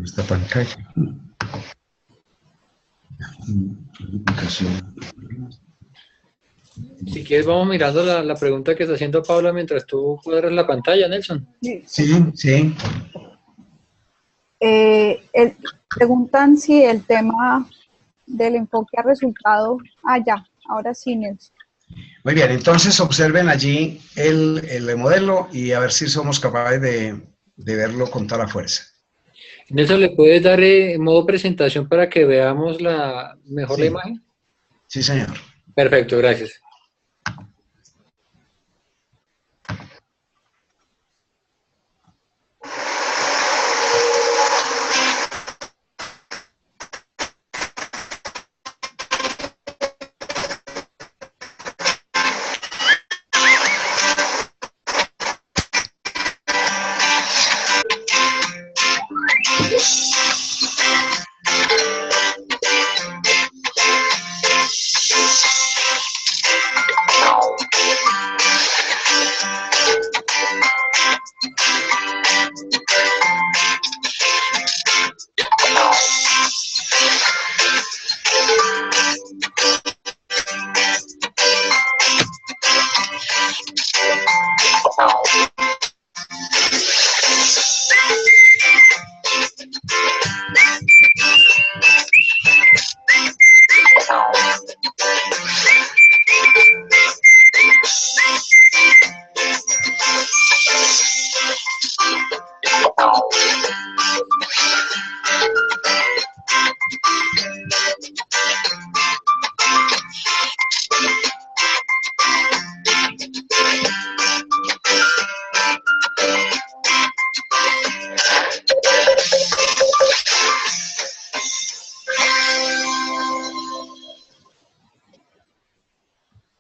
Esta pantalla. Si quieres, vamos mirando la pregunta que está haciendo Paula mientras tú cuadras la pantalla, Nelson. Sí. Preguntan si el tema del enfoque a resultado... ya, ahora sí, Nelson. Muy bien, entonces observen allí el modelo y a ver si somos capaces de verlo con toda la fuerza. Nelson, ¿le puedes dar modo presentación para que veamos mejor la imagen? Sí, señor. Perfecto, gracias.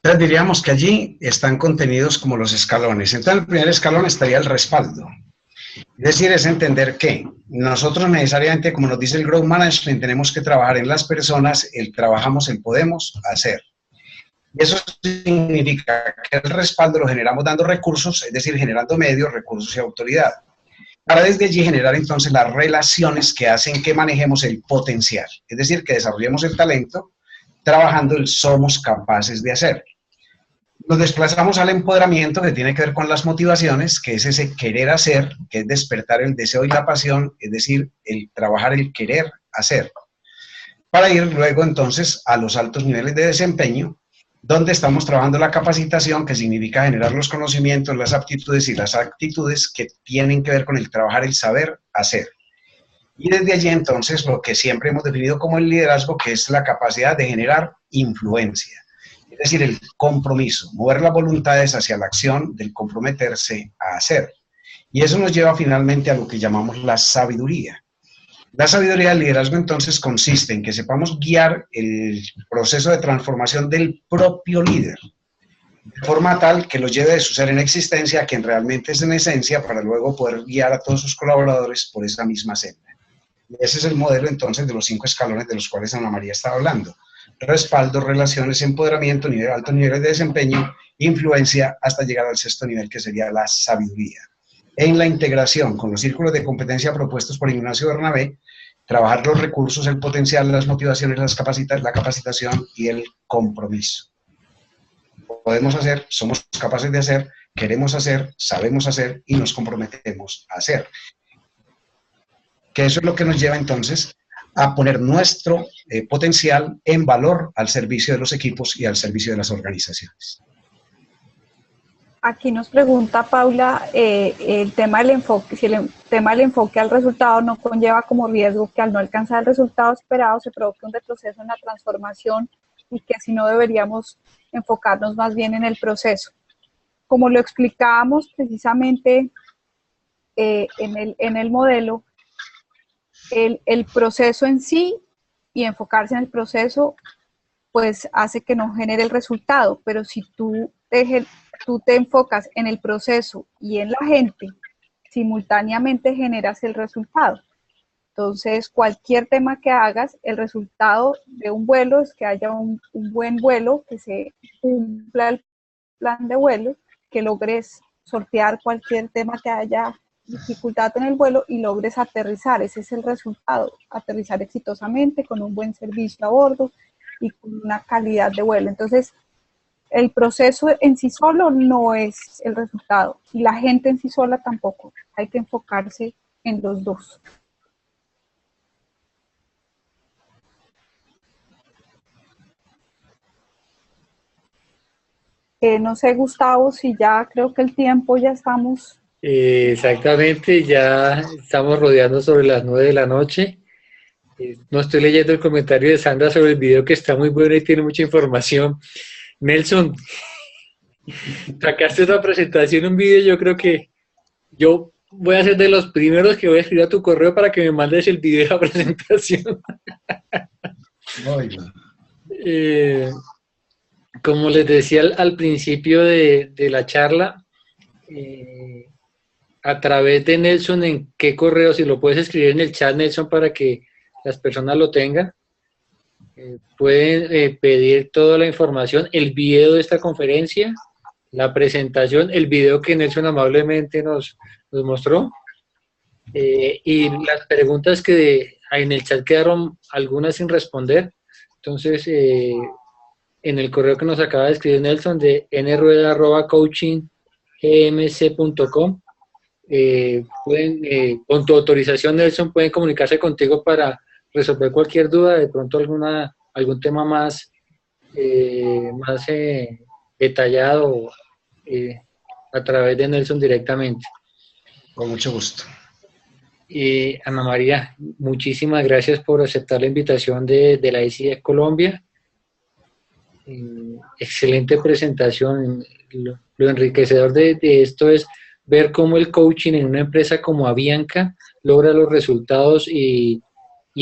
Entonces diríamos que allí están contenidos como los escalones. Entonces el primer escalón estaría el respaldo. Es decir, es entender que nosotros necesariamente, como nos dice el Growth Management, tenemos que trabajar en las personas, el trabajamos, el podemos hacer. Y eso significa que el respaldo lo generamos dando recursos, es decir, generando medios, recursos y autoridad. Para desde allí generar entonces las relaciones que hacen que manejemos el potencial. Es decir, que desarrollemos el talento, trabajando el somos capaces de hacer. Nos desplazamos al empoderamiento, que tiene que ver con las motivaciones, que es ese querer hacer, que es despertar el deseo y la pasión, es decir, el trabajar el querer hacer. Para ir luego entonces a los altos niveles de desempeño, donde estamos trabajando la capacitación, que significa generar los conocimientos, las aptitudes y las actitudes que tienen que ver con el trabajar el saber hacer. Y desde allí entonces lo que siempre hemos definido como el liderazgo, que es la capacidad de generar influencia. Es decir, el compromiso, mover las voluntades hacia la acción del comprometerse a hacer. Y eso nos lleva finalmente a lo que llamamos la sabiduría. La sabiduría del liderazgo entonces consiste en que sepamos guiar el proceso de transformación del propio líder, de forma tal que los lleve de su ser en existencia a quien realmente es en esencia, para luego poder guiar a todos sus colaboradores por esa misma senda. Y ese es el modelo entonces de los 5 escalones de los cuales Ana María estaba hablando: respaldo, relaciones, empoderamiento, altos niveles de desempeño, influencia, hasta llegar al 6º nivel, que sería la sabiduría. En la integración con los círculos de competencia propuestos por Ignacio Bernabé, trabajar los recursos, el potencial, las motivaciones, la capacitación y el compromiso. Podemos hacer, somos capaces de hacer, queremos hacer, sabemos hacer y nos comprometemos a hacer. Que eso es lo que nos lleva entonces a poner nuestro potencial en valor al servicio de los equipos y al servicio de las organizaciones. Aquí nos pregunta Paula, el tema del enfoque, si el tema del enfoque al resultado no conlleva como riesgo que al no alcanzar el resultado esperado se provoque un retroceso en la transformación, y que si no deberíamos enfocarnos más bien en el proceso. Como lo explicábamos precisamente en el modelo, el proceso en sí y enfocarse en el proceso pues hace que no genere el resultado, pero si tú te enfocas en el proceso y en la gente, simultáneamente generas el resultado. Entonces, cualquier tema que hagas, el resultado de un vuelo es que haya un buen vuelo, que se cumpla el plan de vuelo, que logres sortear cualquier tema que haya dificultad en el vuelo y logres aterrizar. Ese es el resultado, aterrizar exitosamente con un buen servicio a bordo y con una calidad de vuelo. Entonces, el proceso en sí solo no es el resultado y la gente en sí sola tampoco. Hay que enfocarse en los dos. No sé, Gustavo, si ya creo que el tiempo ya estamos... Exactamente, ya estamos rodeando sobre las 9 de la noche. No estoy leyendo el comentario de Sandra sobre el video, que está muy bueno y tiene mucha información. Nelson, sacaste una presentación, un video. Yo creo que yo voy a ser de los primeros que voy a escribir a tu correo para que me mandes el video de la presentación. Como les decía al principio de la charla, a través de Nelson, ¿en qué correo? Si lo puedes escribir en el chat, Nelson, para que las personas lo tengan. Pueden pedir toda la información, el video de esta conferencia, la presentación, el video que Nelson amablemente nos mostró, y las preguntas que en el chat quedaron algunas sin responder. Entonces, en el correo que nos acaba de escribir Nelson, de nrueda@coachinggmc.com, pueden, con tu autorización, Nelson, pueden comunicarse contigo para resolver cualquier duda, de pronto algún tema más detallado, a través de Nelson directamente. Con mucho gusto. Ana María, muchísimas gracias por aceptar la invitación de la ICF Colombia. Excelente presentación. Lo enriquecedor de esto es ver cómo el coaching en una empresa como Avianca logra los resultados y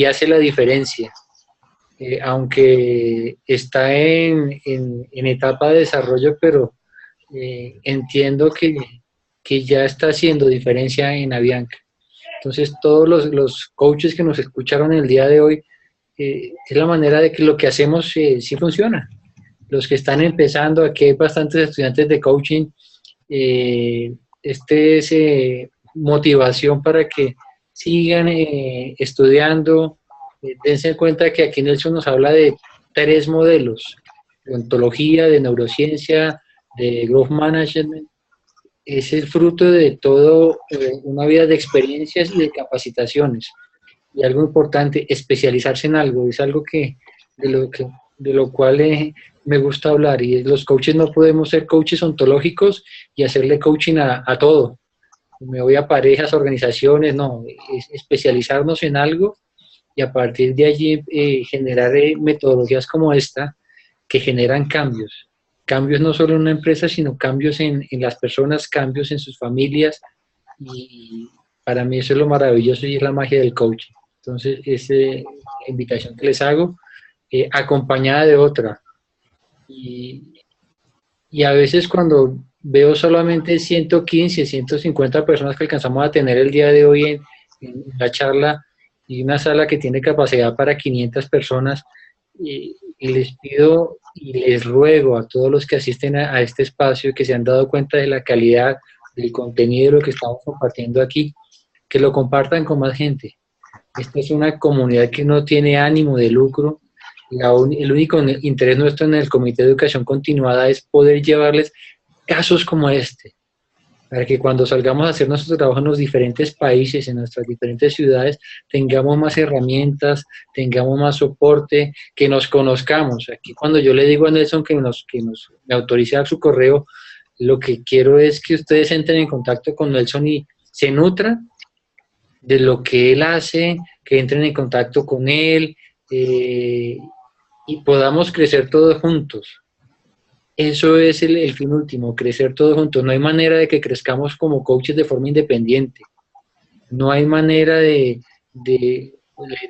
hace la diferencia. Aunque está en etapa de desarrollo, pero entiendo que ya está haciendo diferencia en Avianca. Entonces, todos los coaches que nos escucharon el día de hoy, es la manera de que lo que hacemos sí funciona. Los que están empezando, aquí hay bastantes estudiantes de coaching, es motivación para que sigan estudiando. Dense en cuenta que aquí Nelson nos habla de 3 modelos: de ontología, de neurociencia, de growth management. Es el fruto de todo una vida de experiencias y de capacitaciones. Y algo importante, especializarse en algo, es algo de lo cual me gusta hablar. Y los coaches no podemos ser coaches ontológicos y hacerle coaching a todo. Me voy a parejas, organizaciones, no, es especializarnos en algo y a partir de allí generar metodologías como esta que generan cambios. Cambios no solo en una empresa, sino cambios en las personas, cambios en sus familias, y para mí eso es lo maravilloso y es la magia del coaching. Entonces, esa es la invitación que les hago, acompañada de otra. Y Y a veces cuando veo solamente 115, 150 personas que alcanzamos a tener el día de hoy en la charla, y una sala que tiene capacidad para 500 personas, y les pido y les ruego a todos los que asisten a este espacio, que se han dado cuenta de la calidad del contenido de lo que estamos compartiendo aquí, que lo compartan con más gente. Esta es una comunidad que no tiene ánimo de lucro. El único interés nuestro en el Comité de Educación Continuada es poder llevarles casos como este, para que cuando salgamos a hacer nuestro trabajo en los diferentes países, en nuestras diferentes ciudades, tengamos más herramientas, tengamos más soporte, que nos conozcamos. Aquí cuando yo le digo a Nelson me autorice a su correo, lo que quiero es que ustedes entren en contacto con Nelson y se nutran de lo que él hace, que entren en contacto con él, y podamos crecer todos juntos. Eso es el fin último, crecer todos juntos. No hay manera de que crezcamos como coaches de forma independiente. No hay manera la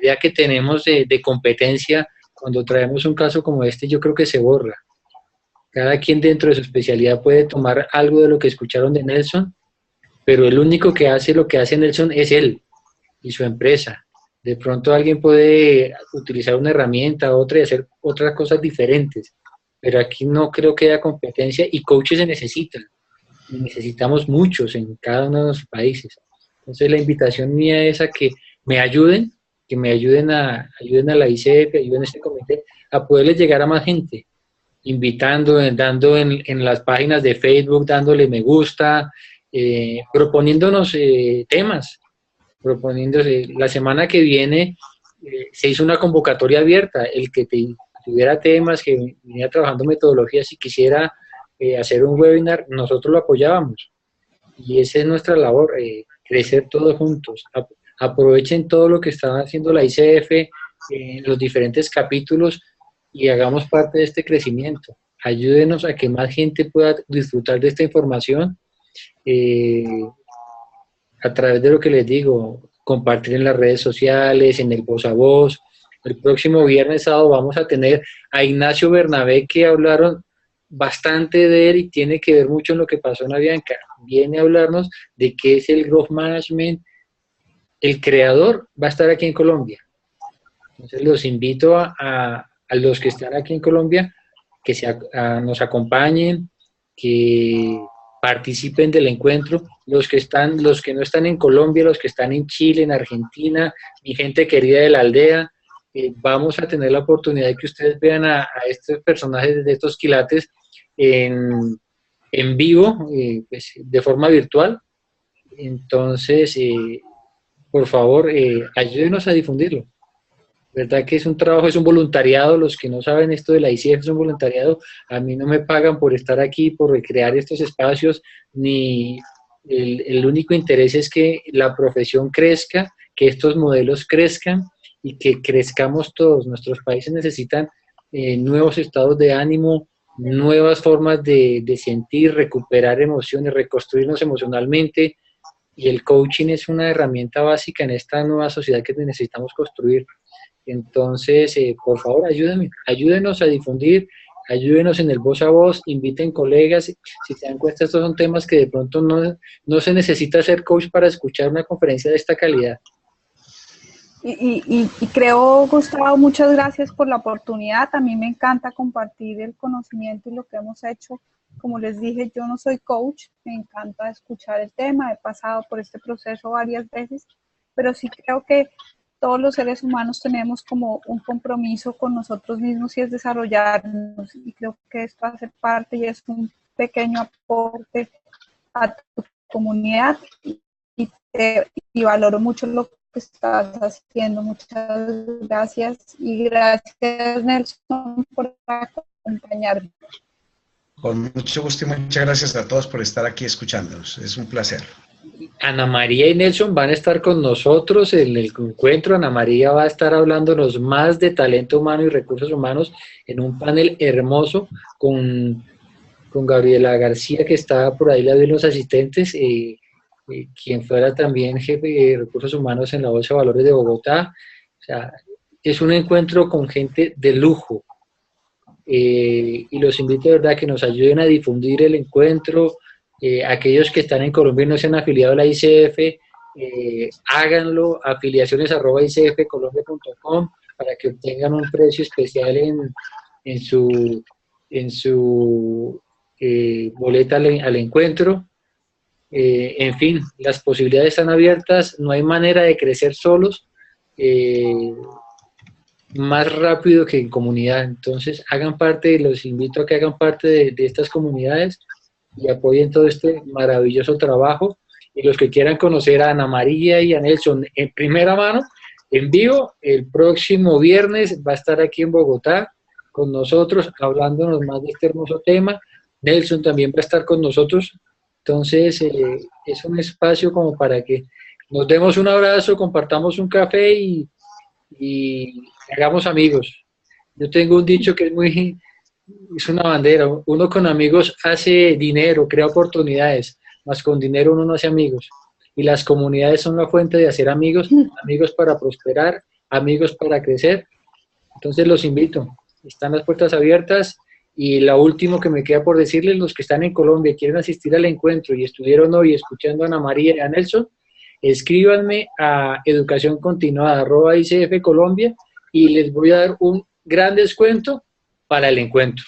idea que tenemos de competencia, cuando traemos un caso como este, yo creo que se borra. Cada quien dentro de su especialidad puede tomar algo de lo que escucharon de Nelson, pero el único que hace lo que hace Nelson es él y su empresa. De pronto alguien puede utilizar una herramienta, otra, y hacer otras cosas diferentes, pero aquí no creo que haya competencia, y coaches se necesitan, y necesitamos muchos en cada uno de los países. Entonces la invitación mía es a que me ayuden, ayuden a la ICF, ayuden a este comité a poderles llegar a más gente, invitando, dando en las páginas de Facebook, dándole me gusta, proponiéndonos temas, proponiéndose. La semana que viene se hizo una convocatoria abierta, el que tuviera temas, que viniera trabajando metodologías y quisiera hacer un webinar, nosotros lo apoyábamos. Y esa es nuestra labor, crecer todos juntos. Aprovechen todo lo que está haciendo la ICF en los diferentes capítulos y hagamos parte de este crecimiento. Ayúdenos a que más gente pueda disfrutar de esta información, a través de lo que les digo, compartir en las redes sociales, en el voz a voz. El próximo viernes, sábado, vamos a tener a Ignacio Bernabé, que hablaron bastante de él y tiene que ver mucho en lo que pasó en Avianca. Viene a hablarnos de qué es el Growth Management. El creador va a estar aquí en Colombia. Entonces los invito a los que están aquí en Colombia que nos acompañen, que participen del encuentro, los que no están en Colombia, los que están en Chile, en Argentina, mi gente querida de la aldea. Vamos a tener la oportunidad de que ustedes vean a estos personajes de estos quilates en vivo, pues, de forma virtual. Entonces, por favor, ayúdenos a difundirlo. ¿Verdad que es un trabajo, es un voluntariado? Los que no saben esto de la ICF es un voluntariado. A mí no me pagan por estar aquí, por recrear estos espacios, ni el único interés es que la profesión crezca, que estos modelos crezcan y que crezcamos todos. Nuestros países necesitan nuevos estados de ánimo, nuevas formas de sentir, recuperar emociones, reconstruirnos emocionalmente, y el coaching es una herramienta básica en esta nueva sociedad que necesitamos construir. Entonces, por favor, ayúdenos a difundir, ayúdenos en el voz a voz, inviten colegas. Si se dan cuenta, estos son temas que de pronto no se necesita ser coach para escuchar una conferencia de esta calidad. Y creo, Gustavo, muchas gracias por la oportunidad. A mí me encanta compartir el conocimiento y lo que hemos hecho. Como les dije, yo no soy coach, me encanta escuchar el tema, he pasado por este proceso varias veces, pero sí creo que todos los seres humanos tenemos como un compromiso con nosotros mismos y es desarrollarnos, y creo que esto hace parte y es un pequeño aporte a tu comunidad, y valoro mucho lo que estás haciendo. Muchas gracias, y gracias, Nelson, por acompañarme. Con mucho gusto y muchas gracias a todos por estar aquí escuchándonos. Es un placer. Ana María y Nelson van a estar con nosotros en el encuentro. Ana María va a estar hablándonos más de talento humano y recursos humanos en un panel hermoso con Gabriela García, que está por ahí, la de los asistentes, quien fuera también jefe de recursos humanos en la Bolsa de Valores de Bogotá. O sea, es un encuentro con gente de lujo. y los invito de verdad a que nos ayuden a difundir el encuentro. Aquellos que están en Colombia y no se han afiliado a la ICF, háganlo, afiliaciones@icfcolombia.com, para que obtengan un precio especial en su boleta al encuentro. En fin, las posibilidades están abiertas, no hay manera de crecer solos más rápido que en comunidad. Entonces hagan parte, los invito a que hagan parte de estas comunidades y apoyen todo este maravilloso trabajo. Y los que quieran conocer a Ana María y a Nelson en primera mano, en vivo, el próximo viernes va a estar aquí en Bogotá con nosotros, hablándonos más de este hermoso tema. Nelson también va a estar con nosotros. Entonces, es un espacio como para que nos demos un abrazo, compartamos un café y hagamos amigos. Yo tengo un dicho que es una bandera: uno con amigos hace dinero, crea oportunidades, más con dinero uno no hace amigos. Y las comunidades son la fuente de hacer amigos, amigos para prosperar, amigos para crecer. Entonces los invito, están las puertas abiertas. Y lo último que me queda por decirles, los que están en Colombia y quieren asistir al encuentro y estuvieron hoy escuchando a Ana María y a Nelson, escríbanme a educacioncontinuada@icfcolombia y les voy a dar un gran descuento para el encuentro.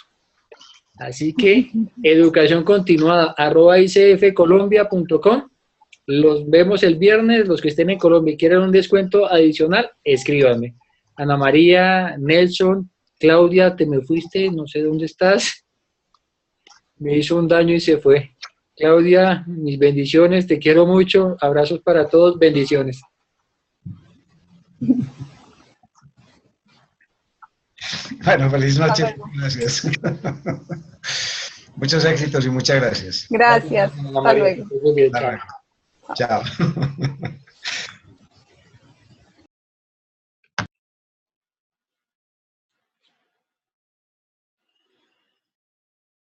Así que educacioncontinuada@icfcolombia.com. Los vemos el viernes. Los que estén en Colombia y quieran un descuento adicional, escríbanme. Ana María, Nelson, Claudia, te me fuiste, no sé dónde estás. Me hizo un daño y se fue. Claudia, mis bendiciones, te quiero mucho. Abrazos para todos, bendiciones. Bueno, feliz noche. Gracias. Muchos éxitos y muchas gracias. Gracias. Hasta luego. Chao.